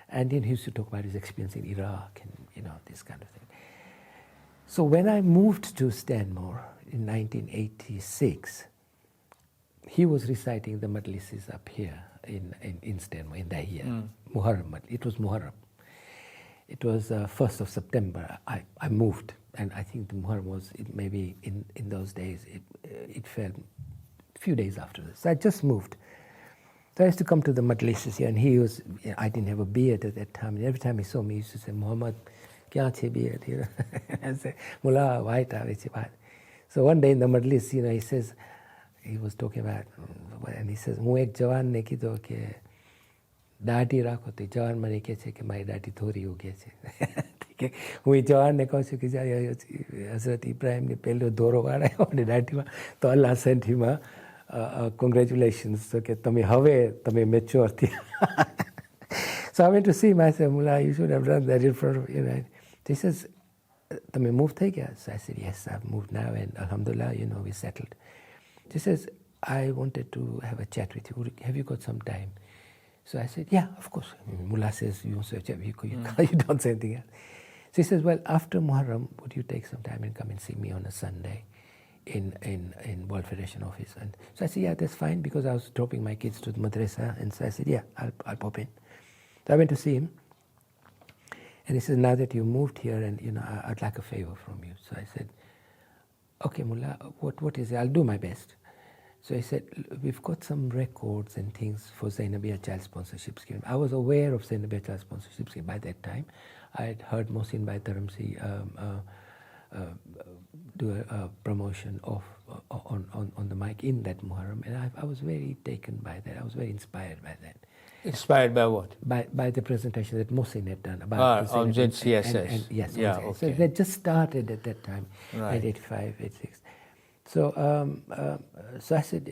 And then he used to talk about his experience in Iraq and this kind of thing. So when I moved to Stanmore in 1986. He was reciting the majlises up here in Stanmore in that year. Muharram, it was Muharram. It was 1st of September. I moved, and I think the Muharram was maybe in those days. It fell a few days after this. So I just moved. So I used to come to the majlises here, and I didn't have a beard at that time. And every time he saw me, he used to say, Mohammed, kya che beard? I said, Mullah, white. So one day in the majlis, he says, he was talking about, and he says, "Mu ek jawan ne kido ke daadi rakho te jawan mane ke che ke my daadi thori ho gaye che." ठीक है, वही jawan ne kaha che Hazrat Ibrahim ne pehlo doro gaadaya apne daadi ma, to Allah sent him a congratulations, so ke tame have mature thi. So I went to see him. I said, Mullah, you should have done that in front of He says, tame moved hai kya? So I said, yes, I've moved now, and alhamdulillah, we settled. He says, I wanted to have a chat with you. Have you got some time? So I said, yeah, of course. Mullah says, you want to chat, you don't say anything else. So he says, well, after Muharram, would you take some time and come and see me on a Sunday in World Federation office? And so I said, yeah, that's fine, because I was dropping my kids to the madrasa. And so I said, yeah, I'll pop in. So I went to see him. And he says, now that you moved here, and I'd like a favor from you. So I said, okay, Mullah, what is it? I'll do my best. So he said, we've got some records and things for Zainabia Child Sponsorship Scheme. I was aware of Zainabia Child Sponsorship Scheme by that time. I had heard Mohsin Bhai Dharamsi do a promotion of on the mic in that Muharram, and I was very taken by that. I was very inspired by that. Inspired by what? By the presentation that Mohsin had done about on ZCSS. And yes, yeah, okay. okay. So they just started at that time, Right. 85, 86. So, so I said,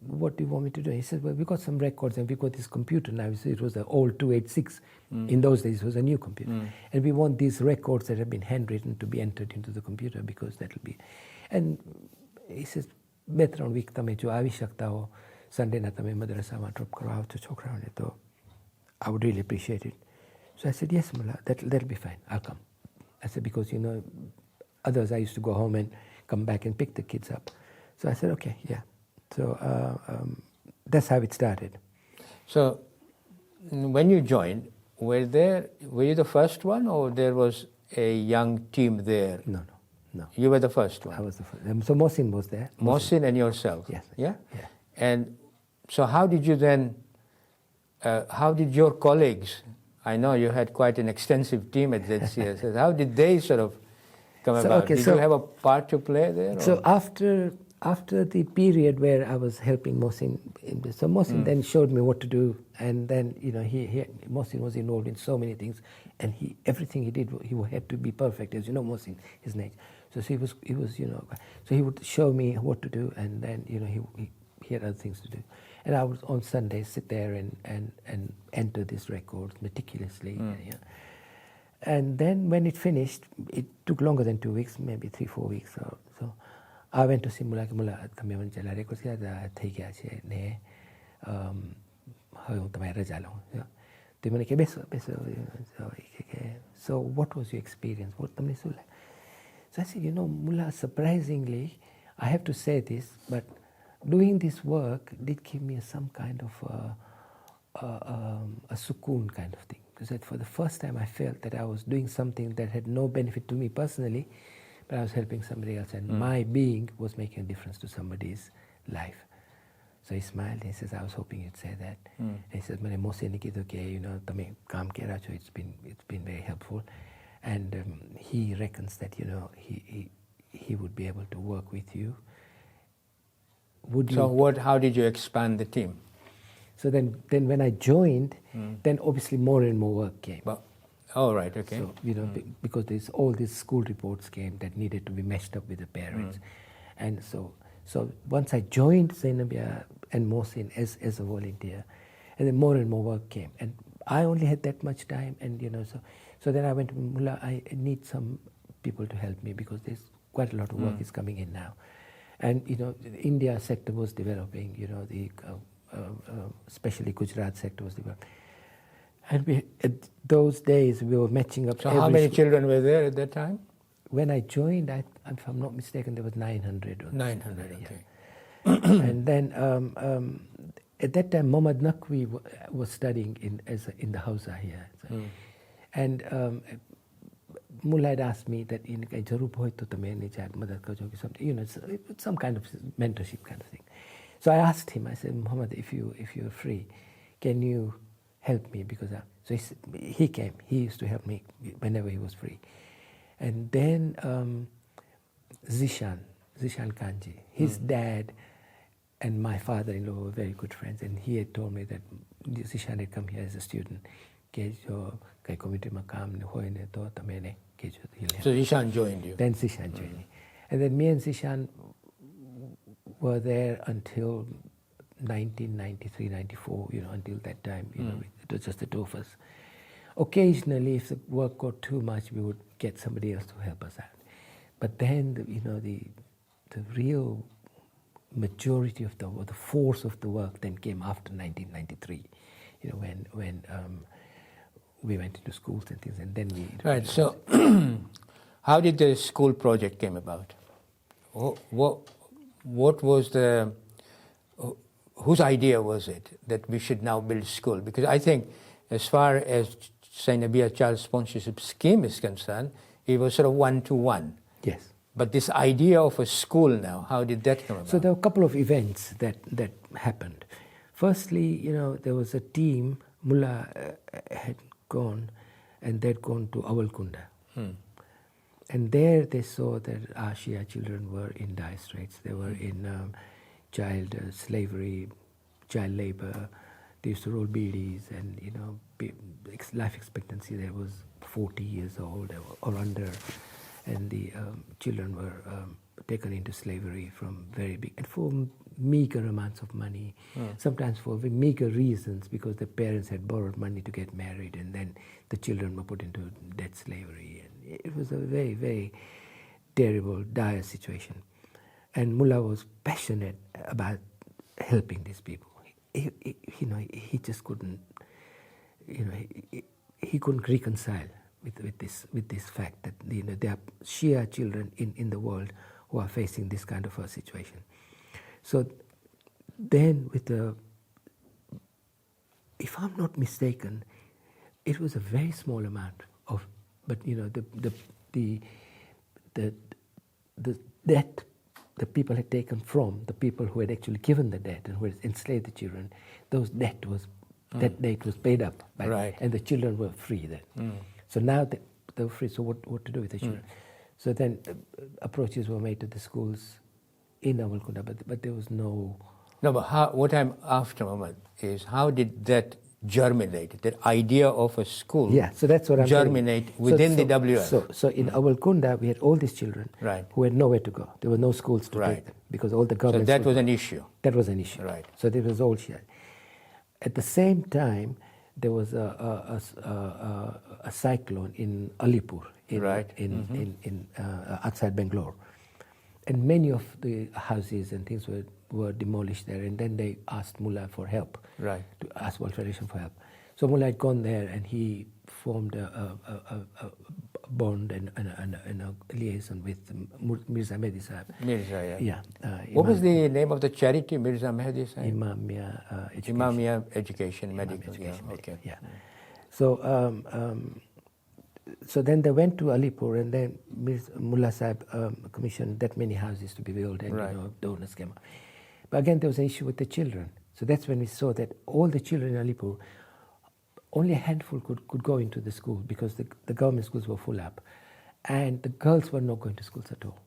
what do you want me to do? He said, well, we got some records and we got this computer now. It was the old 286. In those days, it was a new computer. And we want these records that have been handwritten to be entered into the computer because that will be... And he says, better on week tame jo avishakta ho Sunday na tame madrasa ma drop karo to chokraone to I would really appreciate it. So I said, yes, Mullah, that'll be fine. I'll come. I said, because, you know, others I used to go home and come back and pick the kids up. So I said, okay, yeah. So that's how it started. So when you joined, were you the first one, or there was a young team there? No. You were the first one. I was the first. So Mohsin was there. Mohsin and yourself. Yes. Yeah. Yeah. And so how did you then? How did your colleagues? I know you had quite an extensive team at ZCSS. How did they sort of come about? Okay, did you have a part to play there? So after the period where I was helping Mohsin, so Mohsin then showed me what to do, and then, you know, Mohsin was involved in so many things, and everything he did, he had to be perfect, as you know, Mohsin, his nature. So he was, you know, so he would show me what to do, and then, you know, he had other things to do. And I would on Sundays sit there and enter these records meticulously. You know. And then when it finished, it took longer than 2 weeks, maybe 3-4 weeks. So I went to see Mullah tame man chala records ya thai gaya che ne hayong tamai raja lo. Te mane ke beso so what was your experience? What tamne sula? So I said, you know, Mullah, surprisingly, I have to say this, but doing this work did give me some kind of a sukoon kind of thing. Because for the first time I felt that I was doing something that had no benefit to me personally, but I was helping somebody else, and my being was making a difference to somebody's life. So he smiled, he says, I was hoping you'd say that. And he says, Mane Mohsin ni kido ke, you know, tame kaam kera cho, it's been very helpful. And he reckons that, you know, he would be able to work with you. How did you expand the team? So then when I joined, then obviously more and more work came. Right, okay. So, you know, because all these school reports came that needed to be meshed up with the parents. And so once I joined Zainabia and Mohsin as a volunteer, and then more and more work came. And I only had that much time, and, you know, so then I went to Mullah, I need some people to help me because there's quite a lot of work is coming in now. And, you know, the India sector was developing, you know, the especially Gujarat sector was developing. And at those days, we were matching up. So how many children were there at that time? When I joined, if I'm not mistaken, there was 900. 900, okay. Yeah. And then at that time, Mohammed Naqvi was studying in the Hausa here. So, and Mullah had asked me that in something, you know, some kind of mentorship kind of thing. So I asked him, I said, Mohammed, if you're free, can you help me? Because so he came. He used to help me whenever he was free. And then Zishan Kanji, his dad and my father-in-law were very good friends, and he had told me that Zishan had come here as a student. So Zishan joined you? Then Zishan joined me. And then me and Zishan were there until 1993, 94, you know, until that time, you know, it was just the two of us. Occasionally, if the work got too much, we would get somebody else to help us out. But then, you know, the real majority of the force of the work then came after 1993, you know, when we went into schools and things, and then we... Right, so how did the school project came about? What was whose idea was it that we should now build school? Because I think as far as Zainabia Child Sponsorship Scheme is concerned, it was sort of one-to-one. Yes. But this idea of a school now, how did that come about? So there were a couple of events that happened. Firstly, you know, there was a team, Mullah had gone, and they'd gone to Awalkunda. And there they saw that our Shia children were in dire straits. They were in child slavery, child labor. They used to roll beedies, and life expectancy there was 40 years old or under, and the children were taken into slavery from very big, and for meager amounts of money, sometimes for meager reasons, because the parents had borrowed money to get married, and then the children were put into debt slavery. And it was a very, very terrible, dire situation. And Mullah was passionate about helping these people. He just couldn't, he couldn't reconcile with this fact that there are Shia children in the world who are facing this kind of a situation. So then, if I'm not mistaken, it was a very small amount of, but the debt the people had taken from the people who had actually given the debt and who had enslaved the children, that debt was paid up, and the children were free then. So now they were free. So what to do with the children? So then approaches were made to the schools in Awalkunda, but there was no. No, but what I'm after, Mohammed, is how did that germinate? That idea of a school. Yeah, so that's what I'm germinate saying. Within the WF. So in Awalkunda, we had all these children who had nowhere to go. There were no schools to take them because all the government. So that was an issue. That was an issue. Right. So there was all Shia. At the same time, there was a cyclone in Alipur, outside Bangalore, and many of the houses and things were demolished there. And then they asked Mullah for help, to ask World Federation for help. So Mullah had gone there, and he formed a bond and a liaison with Mirza Mehdi Sahib. Mirza, yeah. What was the name of the charity, Mirza Mehdi Sahib? Imamia Education, Medical. Okay. Yeah. So so then they went to Alipur, and then Mullah Sahib commissioned that many houses to be built, and donors came up. But again, there was an issue with the children. So that's when we saw that all the children in Alipur, only a handful could go into the school because the government schools were full up, and the girls were not going to schools at all.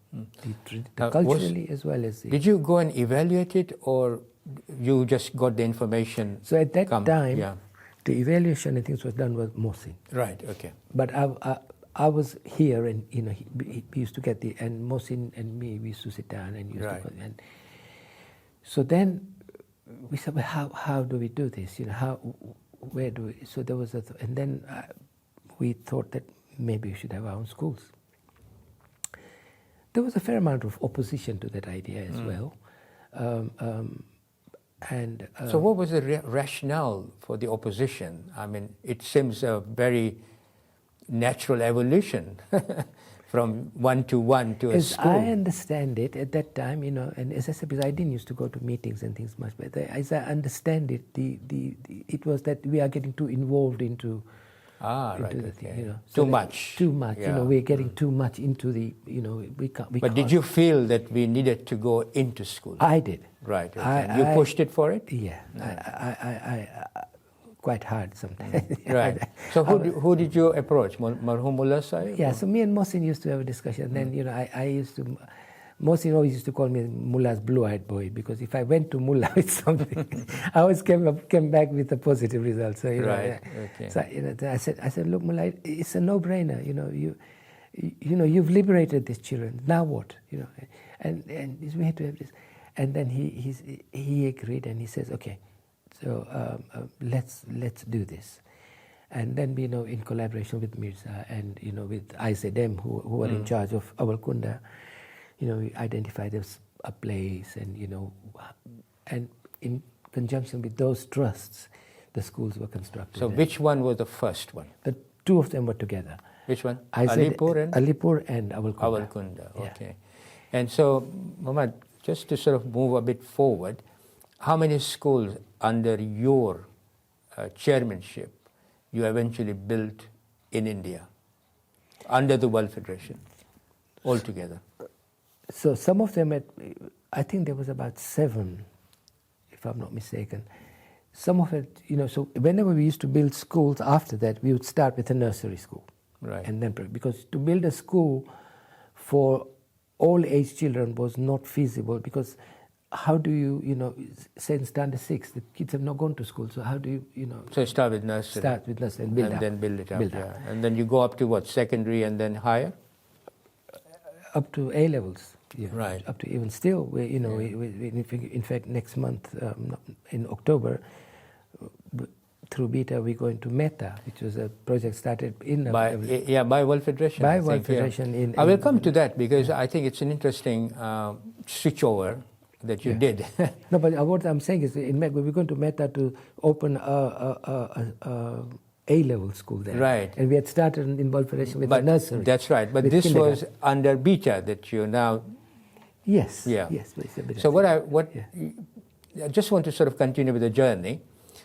Culturally as well as. Did you go and evaluate it, or you just got the information? So at that time, the evaluation and things was done with Mohsin. Right. Okay. But I was here, and he used to get and Mohsin and me, we used to sit down and used to go, and so then we said, well, how do we do this? Where do we? So there was and then we thought that maybe we should have our own schools. There was a fair amount of opposition to that idea as well. So what was the rationale for the opposition? I mean, it seems a very natural evolution from one to a school. I understand it at that time, and as I said, because I didn't used to go to meetings and things much, but as I understand it, it was that we are getting too involved into the thing, so too much. Yeah. We're getting too much into the, we can't. But did you feel that we needed to go into school? I did. Right. Okay. You pushed it for it? Yeah. I quite hard sometimes. Right. So who did you approach? Marhum Mullah Sahib? Yeah. So me and Mohsin used to have a discussion. Then I used to. Mohsin always used to call me Mullah's blue-eyed boy, because if I went to Mullah with something, I always came back with a positive result. So Okay. So I said, look, Mullah, it's a no-brainer. You've liberated these children. Now what? And we had to have this. And then he agreed, and he says, okay, so let's do this. And then in collaboration with Mirza and with IZM, who were in charge of Awalkunda, we identified a place, and and in conjunction with those trusts, the schools were constructed. So which one was the first one? The two of them were together. Which one? Alipur and Awalkunda. Awalkunda, okay. Yeah. And so, Mohammed, just to sort of move a bit forward, how many schools under your chairmanship you eventually built in India under the World Federation altogether? So some of them, I think there was about 7, if I'm not mistaken. Some of it, so whenever we used to build schools after that, we would start with a nursery school. Right. And then, because to build a school for all age children was not feasible, because how do you say in standard 6, the kids have not gone to school, so how do you, So start with nursery. start with nursery and build and up. then build it up. Build yeah. up. And then you go up to what, secondary and then higher? Up to A levels. Yeah. Right. Up to even still, we, in fact, next month, in October, through Beta, we're going to Meta, which was a project started in... By World Federation. By World Federation. I will come to that, because I think it's an interesting switchover that you did. No, but what I'm saying is, we're going to Meta to open a A-level school there. Right. And we had started in World Federation with a nursery. That's right. But this was under Beta that you now... Yes. Yeah. Yes. It's a bit So I just want to sort of continue with the journey.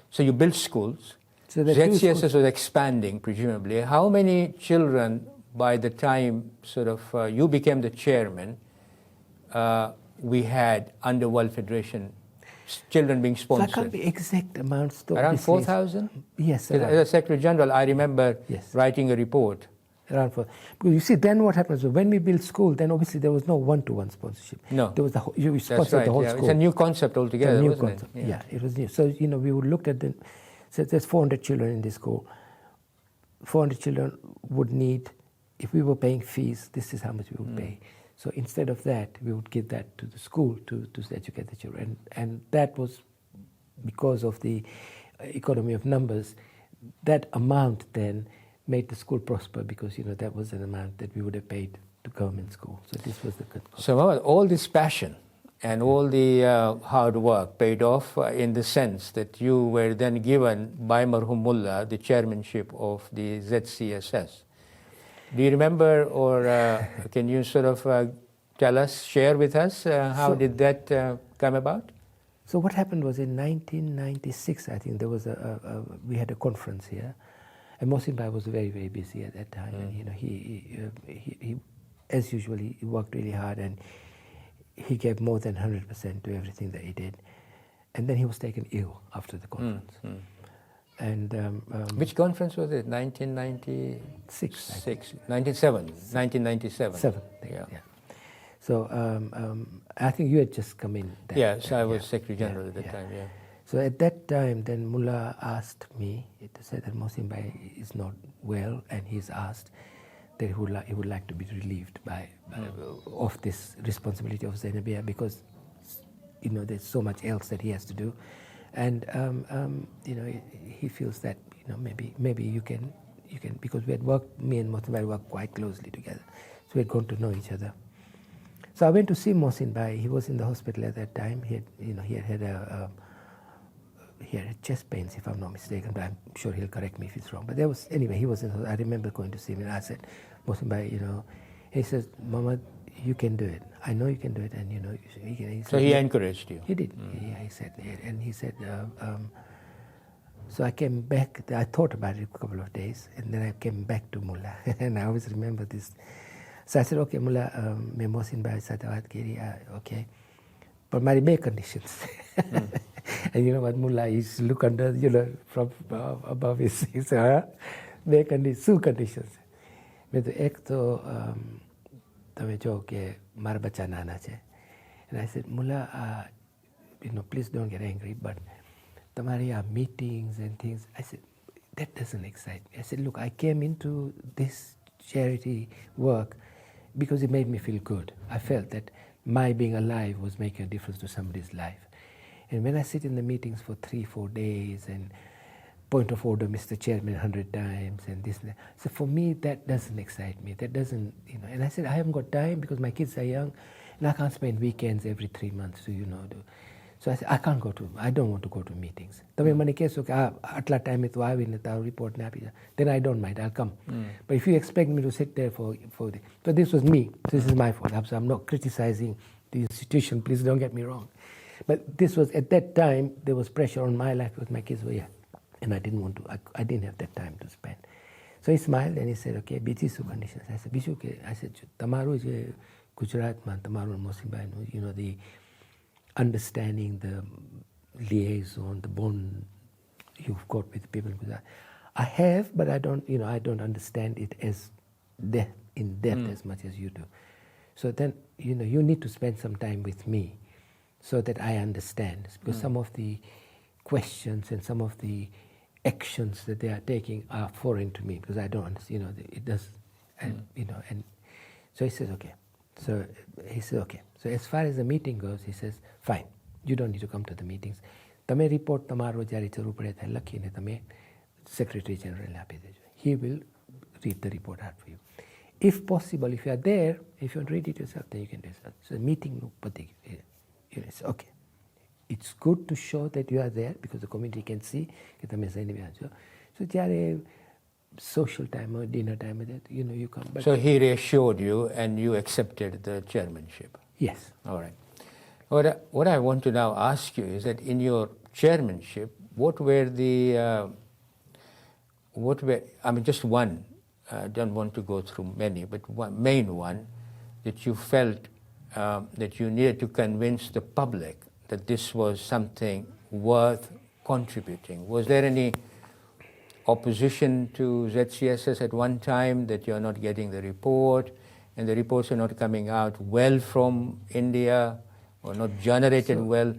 So you built schools. So ZCSS was expanding, presumably. How many children, by the time sort of you became the chairman, we had under World Federation, children being sponsored? So I can't be exact amounts. Around 4,000? Yes. As a Secretary General, I remember writing a report. Around 4. Because you see, then what happens, when we built school, then obviously there was no one-to-one sponsorship. No. There was you sponsored the whole school. It's a new concept altogether, new wasn't concept. it? Yeah, it was new. So, we would look at so there's 400 children in this school. 400 children would need, if we were paying fees, this is how much we would pay. So instead of that, we would give that to the school to educate the children. And that was because of the economy of numbers. That amount then made the school prosper, because, that was an amount that we would have paid to government school. So this was the good cost. So Mohammed, all this passion and all the hard work paid off in the sense that you were then given by Marhum Mullah the chairmanship of the ZCSS. Do you remember, or can you sort of tell us, share with us, how did that come about? So what happened was in 1996, I think, there was we had a conference here, and Mohammedbhai was very, very busy at that time. And he, as usual, he worked really hard, and he gave more than 100% to everything that he did. And then he was taken ill after the conference. And which conference was it? 1996? 1997. Yeah. So I think you had just come in. Yes, I was Secretary General at that time. Yeah. So at that time, then Mullah asked me to say that Mohammedbhai is not well, and he's asked that he would like to be relieved of this responsibility of Zainabia, because there's so much else that he has to do, and he feels that maybe you can, because we had worked, me and Mohammedbhai worked quite closely together, so we had gone to know each other. So I went to see Mohammedbhai. He was in the hospital at that time. He had chest pains, if I'm not mistaken, but I'm sure he'll correct me if it's wrong. But he was in the hospital. I remember going to see him, and I said, Mohammedbhai, he says, Mohammed, you can do it. I know you can do it, and he can. So he encouraged you. He did. He said, and he said. So I came back. I thought about it a couple of days, and then I came back to Mullah, and I always remember this. So I said, okay, Mullah, मैं Mohammedbhai साथ बात करी, okay, but my main conditions. And you know what, Mullah is look under, from above his main conditions, two conditions. मैं तो एक तो तमें जो के मार बच्चा नाना चे. And I said, Mullah, please don't get angry, but तुम्हारे meetings and things. I said, that doesn't excite me. I said, look, I came into this charity work because it made me feel good. I felt that my being alive was making a difference to somebody's life. And when I sit in the meetings for 3-4 days and point of order, Mr. Chairman, 100 times and this and that. So for me, that doesn't excite me. That doesn't, and I said, I haven't got time because my kids are young and I can't spend weekends every 3 months to, So I said, I don't want to go to meetings. Then I don't mind, I'll come. But if you expect me to sit there for but this was me, this is my fault. So I'm not criticizing the institution, please don't get me wrong. But this was, at that time, there was pressure on my life because my kids were here. And I didn't want to, I didn't have that time to spend. So he smiled and he said, okay, BTSU conditions. I said, Tamaru Gujarat man, Tamaru Mohammedbhai, the understanding, the liaison, the bond you've got with people. I have, but I don't understand it as in depth as much as you do. So then, you know, you need to spend some time with me so that I understand. Because some of the questions and some of the actions that they are taking are foreign to me because I don't understand, you know, it does, and, you know, and so he says, okay. So he says, okay. So as far as the meeting goes, he says, fine, you don't need to come to the meetings. Tame report tamaro jari charu pade tha lakhine tame Secretary General api dejo. He will read the report out for you. If possible, if you are there, if you want to read it yourself, then you can do it. So the meeting no pati, you know, it's okay. It's good to show that you are there because the community can see that tame zaini ajo. So jare social time or dinner time, that you know you come. But so he reassured you, and you accepted the chairmanship. Yes. All right. What I want to now ask you is that in your chairmanship, what were I mean, just one. I don't want to go through many, but one main one that you felt that you needed to convince the public that this was something worth contributing. Was there any opposition to ZCSS at one time that you're not getting the report and the reports are not coming out well from India or not generated well?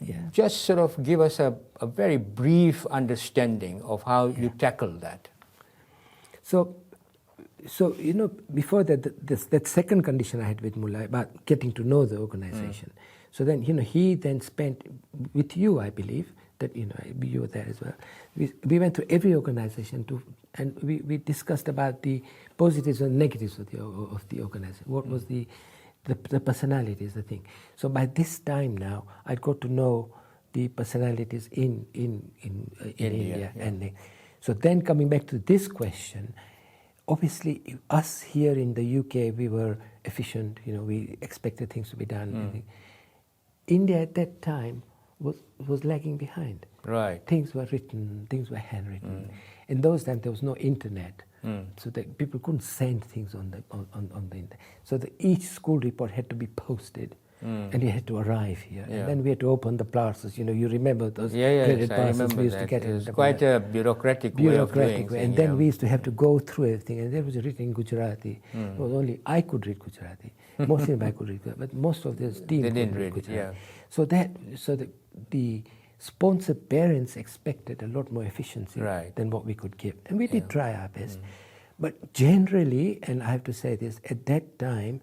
Yeah. Just sort of give us a very brief understanding of how you tackled that. So you know, before that second condition I had with Mullah about getting to know the organization. So then, you know, he then spent with you, I believe, that, you know, you were there as well. We went through every organization and we discussed about the positives and negatives of the organization. What was the personalities, the thing. So by this time now, I got to know the personalities in India. Yeah. And so then coming back to this question, obviously us here in the UK, we were efficient, you know, we expected things to be done. India at that time was lagging behind. Right. Things were written, things were handwritten. In those times there was no internet, so that people couldn't send things on the internet. So each school report had to be posted, and it had to arrive here. Yeah. And then we had to open the parcels. You know, you remember those Yes, I parcels remember we used that. to get. It was quite a bureaucratic way of doing things. And then we used to have to go through everything, and that was written in Gujarati. It was only I could read Gujarati. Mohammed could read Gujarati, but most of this team They didn't couldn't read it, Gujarati. yeah. So the sponsor parents expected a lot more efficiency than what we could give, and we did try our best. But generally, and I have to say this, at that time,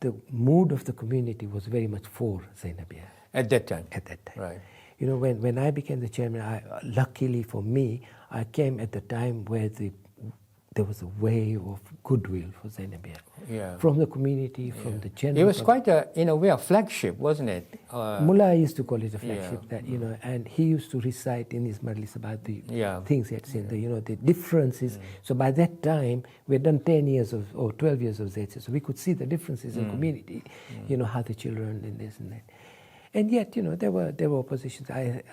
the mood of the community was very much for Zainabia. At that time? At that time. Right. You know, when I became the chairman, luckily for me, I came at the time where there was a wave of goodwill for Zainabia. Yeah. From the community, from the general. It was quite in a way, a flagship, wasn't it? Mullah used to call it a flagship, that, you know, and he used to recite in his majlis about the things he had seen, the differences. So by that time, we had done 10 years or 12 years of ZCSS, so we could see the differences in community, you know, how the children and this and that. And yet, you know, there were oppositions. I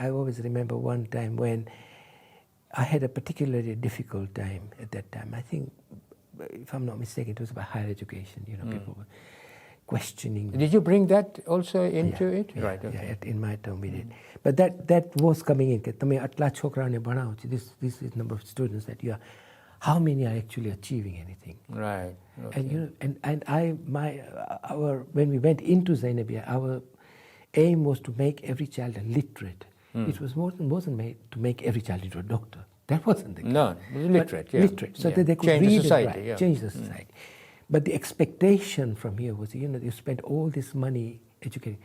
always remember one time when I had a particularly difficult time at that time. I think, if I'm not mistaken, it was about higher education. You know, people were questioning. Did you bring that also into it? Yeah, right. Okay. Yeah, in my term we did. But that was coming in. This is number of students that you are. How many are actually achieving anything? Right. Okay. And you know, when we went into Zainabia, our aim was to make every child literate. It wasn't made to make every child into a doctor. That wasn't the case. No, literate. Literate, so that they could change read the society, and write, change the society. But the expectation from here was, you know, you spend all this money educating.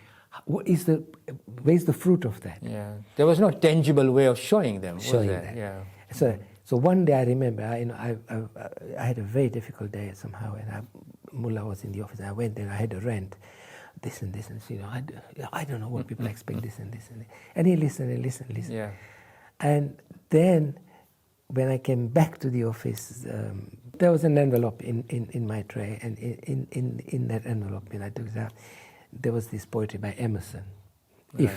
Where's the fruit of that? Yeah, there was no tangible way of showing them. Showing was there? that. Yeah. So one day I remember, I had a very difficult day somehow, and Mullah was in the office. And I went there. I had a rant. This and this, and you know, I don't know what people expect, this and this, and he listened. Yeah. And then when I came back to the office, there was an envelope in my tray, and in that envelope, when I took it out, there was this poetry by Emerson. Right.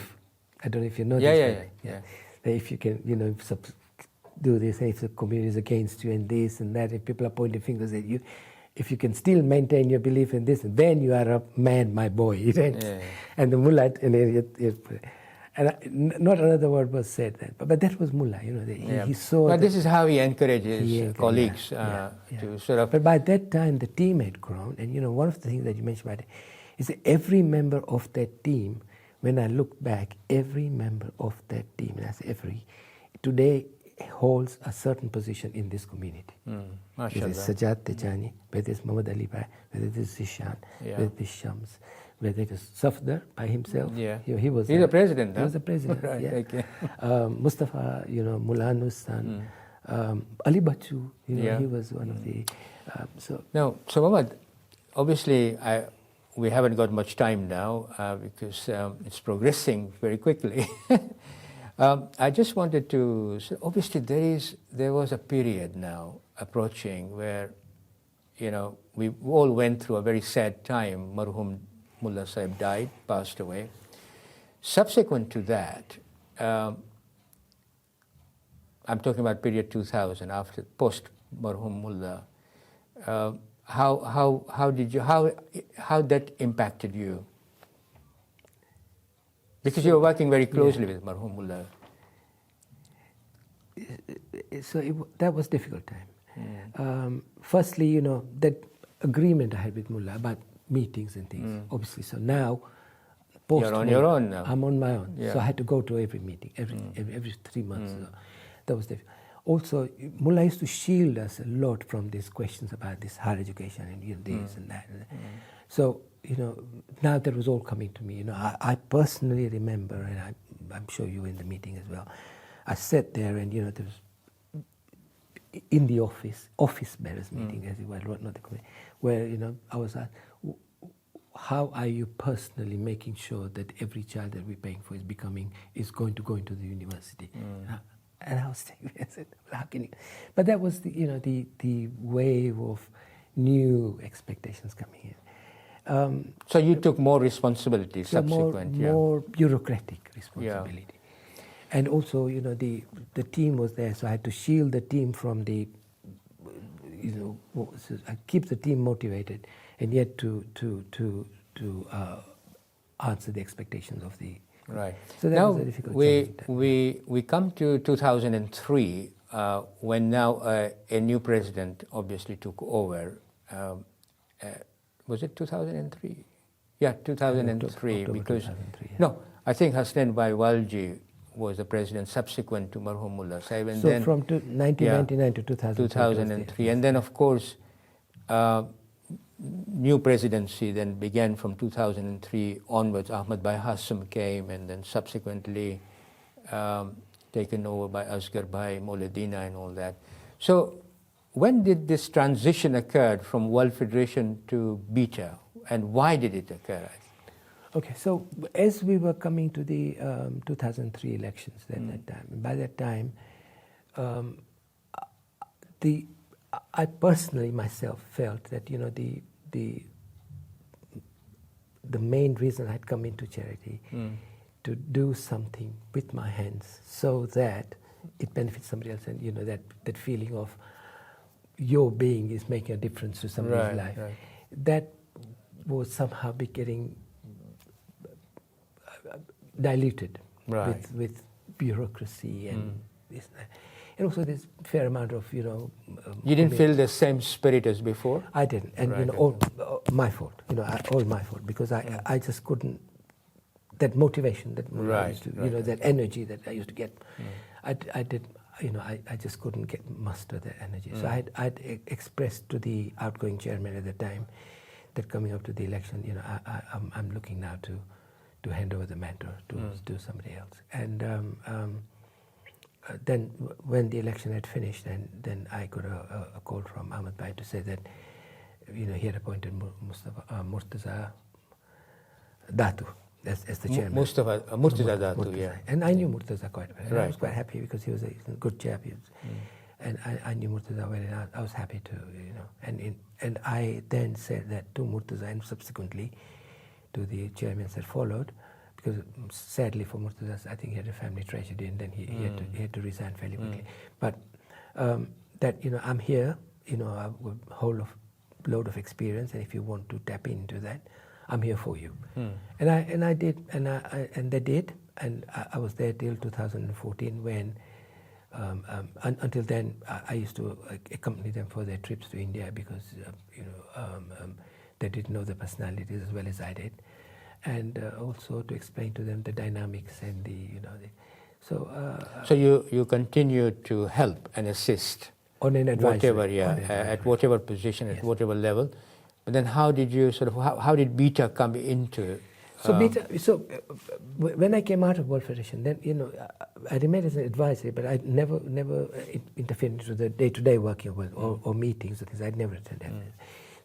I don't know if you know this. Yeah. If you can, you know, do this, and if the community is against you, and this and that, if people are pointing fingers at you. If you can still maintain your belief in this, then you are a man, my boy. Right? Yeah. And the mullah, not another word was said then. But that was Mullah, he saw. But this is how he encourages colleagues to sort of. But by that time, the team had grown, and one of the things that you mentioned about it is that every member of that team, when I look back, every member of that team, and I say every, today holds a certain position in this community. Whether it's Sajjad Tejani, whether it's Muhammad Ali Bhai, whether it is Zishan, whether it is Shams, whether it is Safdar by himself. He's a president. He was a president. Right, okay. Mustafa, Mullah Nustan, Ali Bachu, he was one of the. So Mohammed, obviously we haven't got much time now because it's progressing very quickly. I just wanted to say, obviously there was a period now approaching where, we all went through a very sad time. Marhum Mullah Sahib died, passed away. Subsequent to that, I'm talking about period 2000, after post Marhum Mullah. How that impacted you? Because you were working very closely with Marhum Mullah. So that was a difficult time. Firstly, that agreement I had with Mullah about meetings and things, obviously. So now, you're on your own now. I'm on my own. So I had to go to every meeting, every 3 months. So that was difficult. Also, Mullah used to shield us a lot from these questions about this higher education and this and that. So, now that was all coming to me. I personally remember, and I'm sure you were in the meeting as well. I sat there, and there was in the office bearers meeting, as it were, not the committee, where I was asked, how are you personally making sure that every child that we're paying for is going to go into the university? And I was thinking, I said, well, how can you? But that was the wave of new expectations coming in. So you took more responsibility subsequent, more bureaucratic responsibility, and also the team was there, so I had to shield the team from the keep the team motivated, and yet to answer the expectations of the right. So that was a difficult we come to 2003 when now a new president obviously took over. Was it 2003? Yeah, 2003. October because 2003, no, I think Mohammedbhai Walji was the president subsequent to Marhum Mullah Sahib. And so then, from 1999 to 2003. And then, of course, new presidency then began from 2003 onwards. Mohammedbhai Hassan came, and then subsequently taken over by Asghar Bhai, Mauladina and all that. So when did this transition occur from World Federation to Beta, and why did it occur? Okay, so as we were coming to the 2003 elections by that time, I personally myself felt that the main reason I'd come into charity to do something with my hands so that it benefits somebody else, and that feeling of your being is making a difference to somebody's life. Right. That was somehow getting diluted with bureaucracy and this and that. And also there's a fair amount of, you didn't feel the same spirit as before? I didn't. And, all my fault. All my fault. Because I just couldn't, that motivation that I used to, that energy that I used to get, I just couldn't muster that energy. So I'd expressed to the outgoing chairman at the time that coming up to the election, I'm looking now to hand over the mantle to somebody else. And then when the election had finished, and then I got a call from Mohammedbhai to say that, he had appointed Murtaza Datu as the chairman. Murtaza Datu, yeah. And I knew Murtaza quite well. Right. I was quite happy because he was a good chap. And I knew Murtaza well, and I was happy to, and I then said that to Murtaza, and subsequently to the chairman that followed, because sadly for Murtaza, I think he had a family tragedy, and then he had to resign fairly quickly. But that I'm here, a whole load of experience, and if you want to tap into that, I'm here for you. And I did, and they did, and I was there till 2014 when, until then, I used to accompany them for their trips to India because, they didn't know the personalities as well as I did. And also to explain to them the dynamics and so you continue to help and assist on an advisory, at whatever position, at whatever level. But then how did you how did Beta come into? So when I came out of World Federation, then I remained as an advisory, but I never interfered into the day-to-day working or meetings or things. I'd never attended.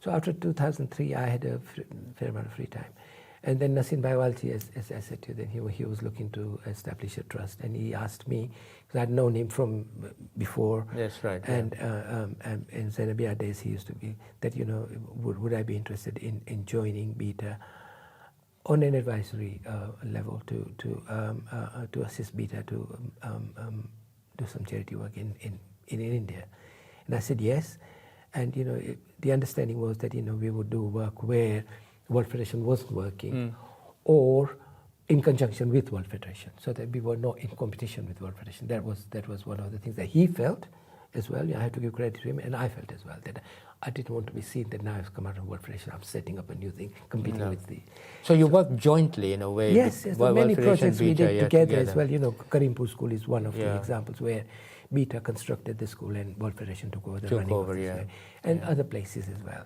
So after 2003, I had a fair amount of free time. And then Husseini Volunteer, as I said to you, then he was looking to establish a trust, and he asked me, because I'd known him from before. That's right. And in Zenabia days, he used to be that would I be interested in joining Beta on an advisory level to assist Beta to do some charity work in India, and I said yes. And the understanding was that we would do work where World Federation wasn't working, or in conjunction with World Federation, so that we were not in competition with World Federation. That was one of the things that he felt as well. I have to give credit to him, and I felt as well that I didn't want to be seen that now I've come out of World Federation, I'm setting up a new thing, competing with the. So you work jointly in a way. Yes, many projects we did together as well. Karimpur School is one of the examples where Beta constructed the school and World Federation took over the running of this way, and other places as well.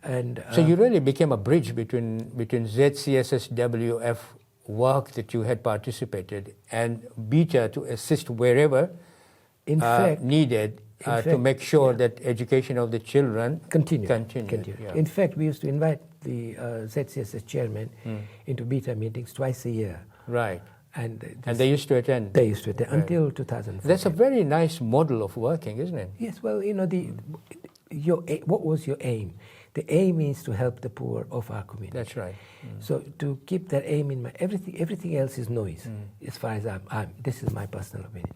And so you really became a bridge between ZCSS WF work that you had participated and Beta to assist wherever needed to make sure that education of the children continued. Yeah. In fact, we used to invite the ZCSS chairman into Beta meetings twice a year. Right. And they used to attend. They used to attend until 2004. That's a very nice model of working, isn't it? Yes. Well, what was your aim? The aim is to help the poor of our community. That's right. So to keep that aim in mind, everything else is noise. As far as this is my personal opinion.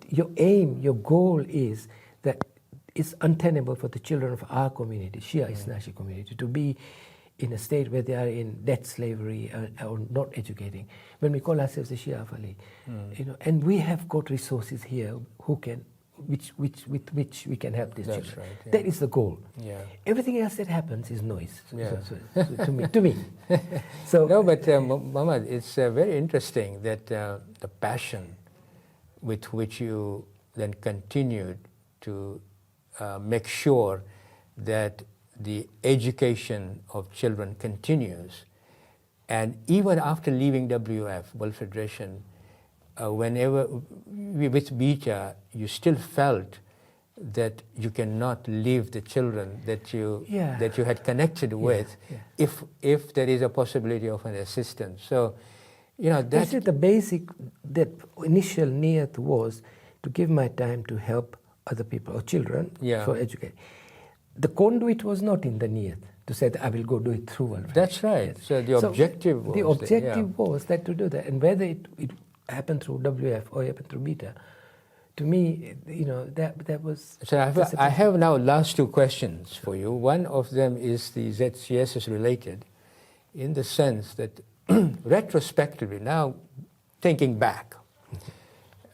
Your aim, your goal is that it's untenable for the children of our community, Shia Ithna-Asheri community, to be in a state where they are in debt slavery or not educating. When we call ourselves the Shia of Ali, and we have got resources here with which we can help these children. Right, yeah. That is the goal. Yeah. Everything else that happens is noise. Yeah. So to me. So no, but Mohammed, it's very interesting that the passion with which you then continued to make sure that the education of children continues, and even after leaving WF, World Federation, whenever with Beta, you still felt that you cannot leave the children that you had connected with, if there is a possibility of an assistance. So, that's it. The initial niyat was to give my time to help other people or children for education. The conduit was not in the niyat to say that I will go do it through World Federation. That's right. So the objective was that to do that, and whether it happened through WF or happened through Beta, to me, that was. So I have now last two questions for you. One of them is the ZCSS related, in the sense that retrospectively, now thinking back,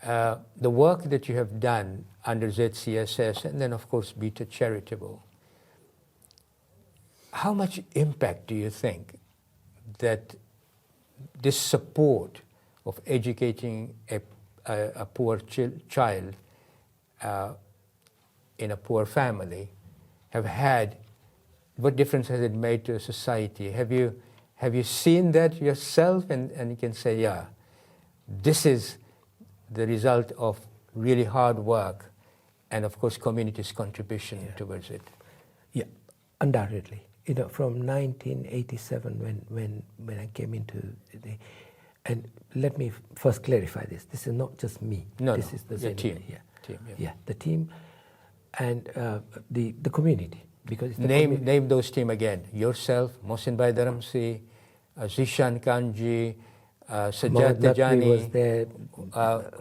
the work that you have done under ZCSS and then of course Beta Charitable, how much impact do you think that this support of educating a poor child in a poor family have had? What difference has it made to society? Have you seen that yourself, and you can say, yeah, this is the result of really hard work and of course community's contribution towards it? Yeah, undoubtedly. From 1987 when I came into and let me first clarify this. This is not just me. This is the team. The team and the community. Because it's name those team again. Yourself, Mohammedbhai Dharamsi, Zishan Kanji, Sajjad Tejani was there.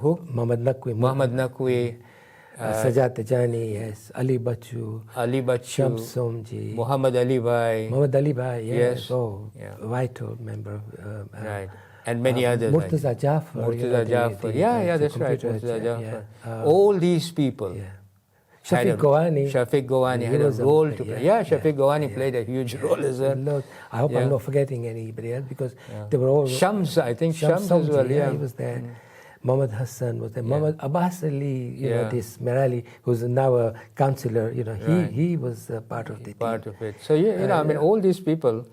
Who? Mohammed Nakwi. Sajjad Tejani, yes. Ali Bachu. Shams Somji. Mohammed Ali Bhai. Yes. Vital member. Right. And many others. Murtaza Jafar. Murtaza Jafar. Yeah, that's right. Murtaza Jafar. All these people. Yeah. Shafiq Gowani had a role to play. Yeah, Shafiq Gowani played a huge role as well. I hope I'm not forgetting anybody else, because they were all... Shams, I think Shams as well. Yeah, he was there. Mohammed Hassan was there. Mohammed Abbas Ali, this Merali, who's now a councillor, he was part of the team. Part of it. So, I mean, all these people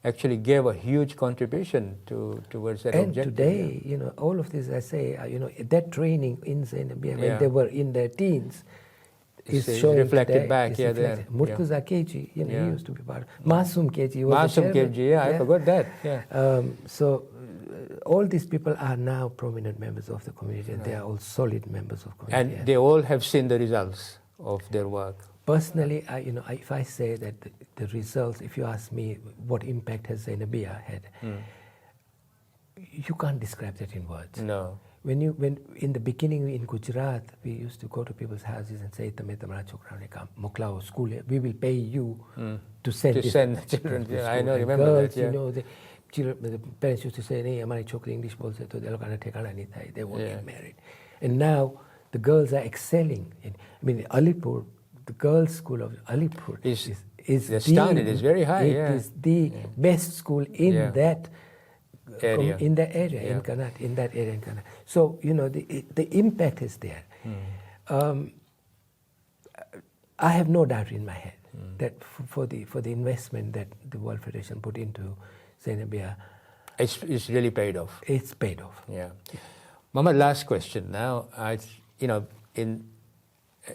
actually gave a huge contribution towards that objective. And today, all of this, I say, that training in Zainabia, when they were in their teens, is reflected today, back. Murtaza Keji, he used to be part of Masum Keji. Masum Keji, I forgot that. Yeah. So all these people are now prominent members of the community, and they are all solid members of the community. And they all have seen the results of their work. Personally, if I say that the results, if you ask me what impact has Zainabia had, you can't describe that in words. No. When in the beginning in Gujarat, we used to go to people's houses and say, school, we will pay you to send the children. Yeah, I know, remember girls, that. Yeah. The parents used to say, "Nahi, hamari chokri English bolse to they lokana thekana nahi tha, they won't get married." And now the girls are excelling. Alipur, the girls' school of Alipur is the standard is very high. It is the best school in that area. In that area, in Kannada, in that area in Kannada. So the impact is there. I have no doubt in my head that for the investment that the World Federation put into Zainabia, it's really paid off. It's paid off. Yeah. Mohammed, last question now.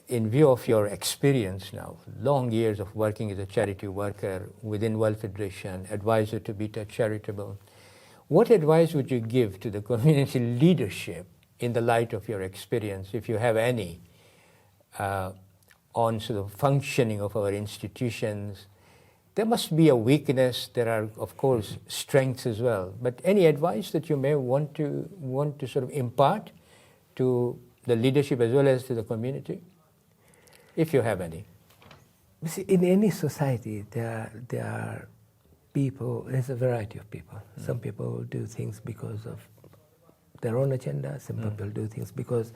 In view of your experience now, long years of working as a charity worker within World Federation, advisor to Beta Charitable, what advice would you give to the community leadership in the light of your experience, if you have any, on sort of functioning of our institutions? There must be a weakness. There are, of course, strengths as well. But any advice that you may want to sort of impart to the leadership as well as to the community, if you have any? You see, in any society, there are people. There's a variety of people. Some people do things because of their own agenda. Some people do things because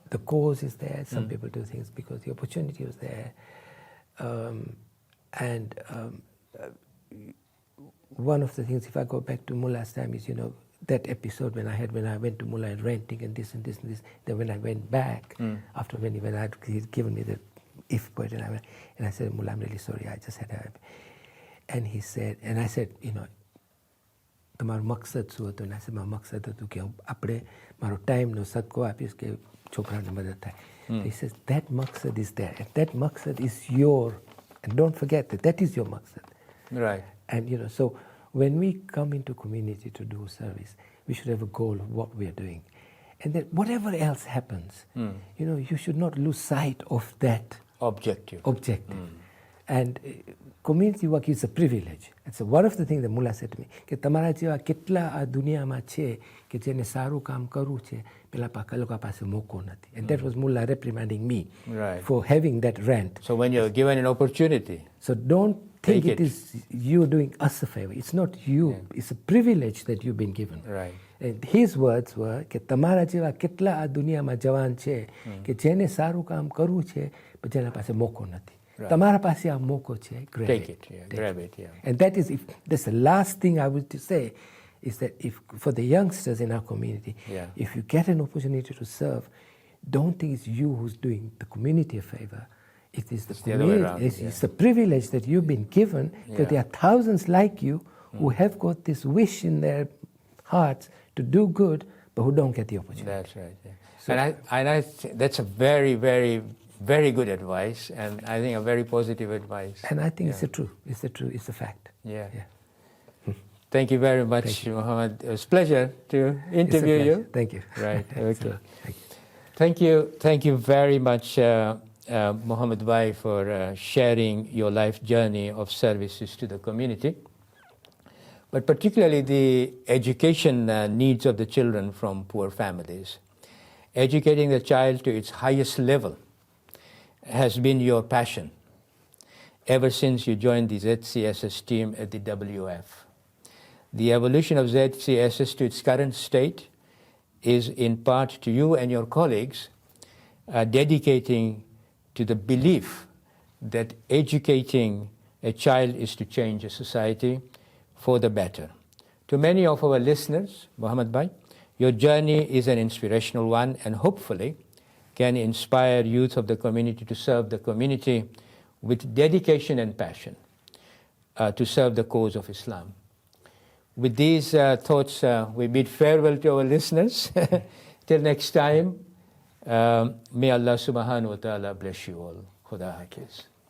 the cause is there. Some people do things because the opportunity was there. One of the things, if I go back to Mullah's time, is that episode when I went to Mullah and renting and this and this and this. Then when I went back after when he'd given me the if poet and I said, Mullah, I'm really sorry, I just had a. And he said, and I said, તમારો મકસદ શું હતો? અને I said, મારો મકસદ હતું કે આપણે મારો ટાઈમનો સદકો આપીશ કે છોકરાને મદદ થાય. He says, that maqsad is there. And that maqsad is your, and don't forget that is your maqsad. Right. And so when we come into community to do service, we should have a goal of what we are doing. And then whatever else happens, you should not lose sight of that objective. And community work is a privilege. And so one of the things that Mullah said to me, કે તમારા જેવા કેટલા આ દુનિયામાં છે કે જેને સારું કામ કરવું છે, પેલા લોકો પાસે મોકો નથી. And that was Mullah reprimanding me for having that rant. So when you're given an opportunity, so don't think it is you doing us a favor. It's not you. It's a privilege that you've been given. Right. And his words were કે તમારા જેવા કેટલા આ દુનિયામાં જવાન છે કે જેને સારું કામ કરવું છે પણ જેના પાસે મોકો નથી. તમારા પાસે આ મોકો છે, grab it. And that's the last thing I would say, is that if for the youngsters in our community, if you get an opportunity to serve, don't think it's you who's doing the community a favor. It is the community. It's a privilege that you've been given, because there are thousands like you who have got this wish in their hearts to do good, but who don't get the opportunity. That's right. Yeah. So, and I that's a very, very, very good advice, and I think a very positive advice. And I think it's the truth. It's a fact. Yeah. Thank you very much, Mohammed. It was a pleasure to interview you. Thank you. Right. Okay. Thank you very much, Mohammedbhai, for sharing your life journey of services to the community, but particularly the education needs of the children from poor families. Educating the child to its highest level has been your passion ever since you joined the ZCSS team at the WF. The evolution of ZCSS to its current state is in part to you and your colleagues dedicating to the belief that educating a child is to change a society for the better. To many of our listeners, Mohammedbhai, your journey is an inspirational one and hopefully can inspire youth of the community to serve the community with dedication and passion to serve the cause of Islam. With these thoughts, we bid farewell to our listeners. Till next time, may Allah subhanahu wa ta'ala bless you all. Khuda Hafiz.